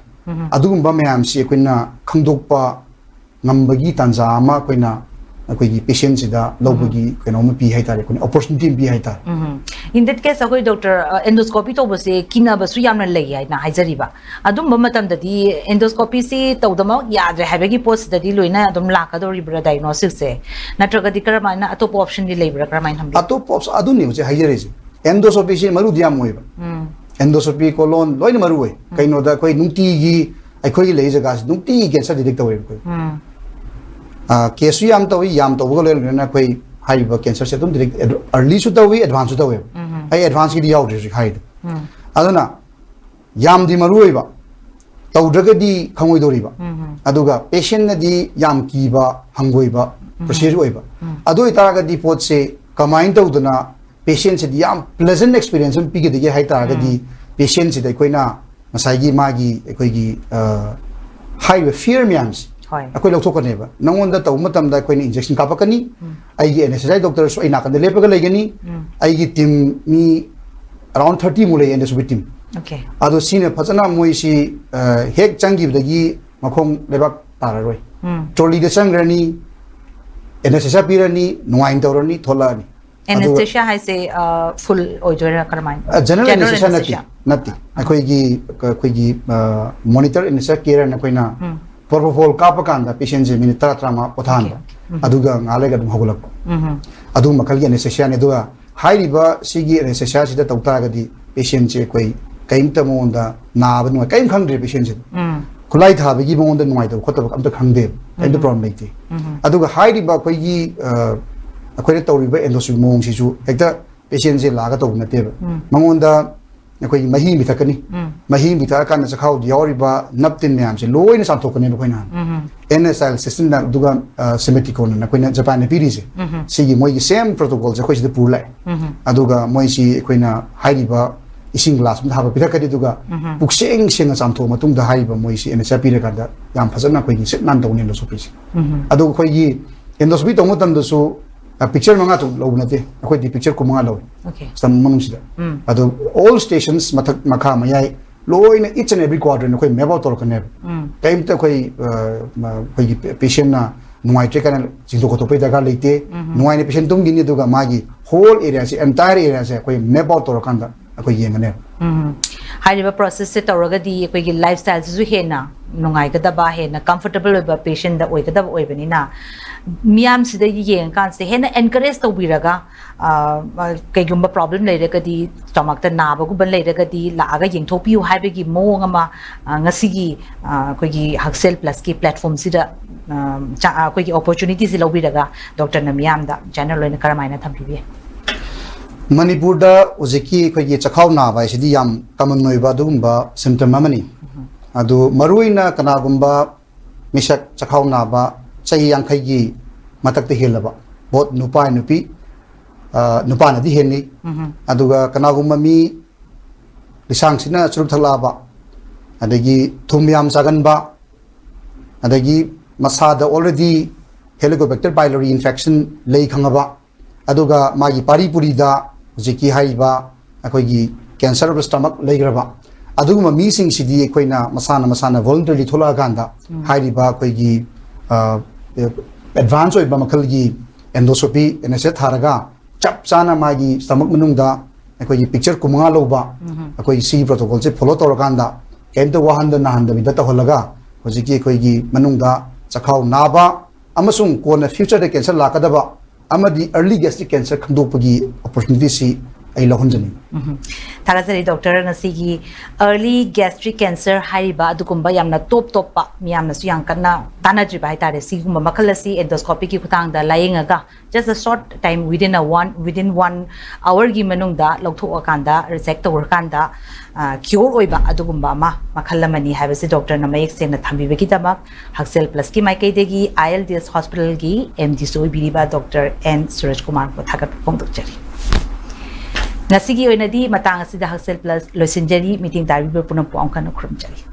ꯑꯗꯨꯒꯨꯝꯕ ꯃꯌꯥꯝꯁꯤ ꯑꯩꯈꯣꯏꯅ ꯈꯪꯗꯣꯛꯄ ꯉꯝꯕꯒꯤ ꯇꯥꯟꯖꯥ ꯑꯃ ꯑꯩꯈꯣꯏꯅ ꯑꯩꯈꯣꯏꯒꯤ ꯄꯦꯁꯦꯟꯁꯤꯗ ꯂꯧꯕꯒꯤ ꯀꯩꯅꯣꯝꯃ ꯄꯤ ꯍꯥꯏꯇꯥꯔꯦ ꯑꯩꯈꯣꯏꯅ ꯑꯣꯄꯣꯔꯆꯨꯅꯤꯇꯤ ꯄꯤ ꯍꯥꯏꯇꯥꯔꯦ In that case, akhoi doctor endoscopy tawbase kinabasu yamna lei haina haijariba adum matamdadi endoscopy se tawdama yadre habagi post dadi loina adum lakadoribra diagnostic se natraga di karamaina atop option di leibra karamaina hambi atop option aduni je haijare je endoscopy se maru diam moiba endoscopy colon loina maru oi kaino da koi nungti gi akhoi gi lei jaga nungti cancer detect tawe koi case याम तवी याम तवगो लेना कोई हाइबा cancer से तुम direct early सु Tawi advance सु तवी आई एडवांस की याव रे हाइड अदना याम दि मरुइबा तवद्रगदी खंगोय दोरिबा अदुगा पेशेंट नदी याम कीबा हंगोइबा प्रोसीजर ओइबा अदो इतारगदी पोट से कमाइन तवदना पेशेंट से याम प्लेजेंट एक्सपीरियंस हम पिगे दिगे हाइ तारगदी पेशेंट से कोइना मसाइगी मागी कोइगी हाइबा फियर म्याम्स अखोई लौथोकनेबा नंगोंदा तौ मतमदा अखोइनि इंजेक्शन कापकनी आइगी एनेस्थेसिया डॉक्टर सो इना कंदे लेपगा लेगनी आइगी टीम मी अराउंड 30 मुले एनेस्थेसिया टीम ओके अदो सिने फजना मोइसी हेक चंगिबदगी मखोंग लेबाक तारारोय ट्रॉली दे संग्रनी एनेस्थेसिया पिरनी नुआइन तौरनी थोलानी एनेस्थेसिया हाइसे फुल ओइजोरा करमाइन जनरल एनेस्थेसिया नति अखोइगी मॉनिटर एनेस्थेसिया केयर नखोइना Propofol kapakanda patient je minute trama pothanda aduga ngalega dum hogulak adu makal gi anesthesia ne duga hairiba sigi anesthesia sida tawta gadi patient je koi kaimta monda na banu kaim khangre patient je khulai tha bagi monda nuai do khotab amta khangde kaim the problem leite aduga hairiba koi gi akhoi tawriba endoscopy mong si su hekta patient je laga taw nate mangonda अखोई मही मिथकनी मही मिथकान चखाउ दियारिबा नपतिन ma'am से लोइना सामथोकने बखोइना NSL system ना दुगा सिमेटिकोन ना Koyna Japan ने पीरी से सिगी मोइगी same protocol जे खोइसे पुरलाय अदुगा मोइसी अखोइना हाइरिबा इसिंग glass में हाबा पिथकदि दुगा पुक्सेंग सेंग सामथो मतुंग दा हाइरिबा मोइसी एनएसएल पीरे कादा याम फजना कोइगी सेट नान तौने एंडोस्कोपी से अदु खोइगी endoscopy तौम तंदसु picture manga to lo nate akoi di picture ko manga lo okay sam manung sida ado all stations mathak makha mayai loina each and every quadrant akoi map out kan ne time ta koi patient na nuai tre kan jingdo ko to pe daga leite nuai ne patient tum gini duga magi whole area se entire area se akoi map out kan da akoi yenga ne हाइरिबा process से तौरगदी अखोइगी lifestyle से हेना नुंगाइगदबा हेना comfortable ओइबा patient दा ओइगदबा ओइबनिना मियाम सिदा Young कान से हेना encourage तौबिरगा कइगुम्बा problem लेरगदी stomach ता नाबगुबन लेरगदी लागा येंगथोपियु हाइबगी मोंग अमा ngasiगी अखोइगी हक्सेल प्लस की प्लेटफॉर्म सिदा अखोइगी अपॉर्चुनिटी से लौबिरगा डॉक्टर न मियाम दा general ओइना करमाइना थम्बिबे Manipur da ujiki khoi chakhau na bai sidi yam common noiba dugumba symptom amani adu maruina kana gumba misak chakhau na ba chai yang khai gi matak te helaba bot nupa nupi nupa na di henni aduga kana gumba mi lisang sina churuk thala ba adagi thumyam sagan ba adagi masada already helicobacter pylori infection lei khangaba aduga magi pari puri da jiki haiba akoigi cancer of the stomach leigraba aduguma mi sing sidi koina masana voluntarily thola ganda haiba akoigi advance oiba makal gi endoscopy enese tharaga chap chana magi stomach manungda akoigi picture kumanga loba akoi si protocol se follow toraganda kento wahanda nahanda mi data holaga hojiki akoigi manungda chakhau naba amasung kona future de cancer lakadaba amadi early gastric cancer khandopagi opportunity si ai lohonjani थाराजरी doctor नसीगी early gastric cancer हाइबा दुकुंबा यामना top pa मियामना सु yang kana tanajri bai tare sigumba makhalasi endoscopy ki khutang da layengaga just a short time within 1 hour gi manung da lokthok akanda reject tawr kanda cure oiba adugumba ma makhalamani haibasi doctor na mayek sena thambi begi tabak HAKSHEL plus ki maikai degi ILDS hospital gi MD soi biriba doctor N Suraj Kumar ko thagat pongdokchari ngasigi oinadi matang asida HAKSHEL plus losinjari meeting tarbi punam pong kana khurumchari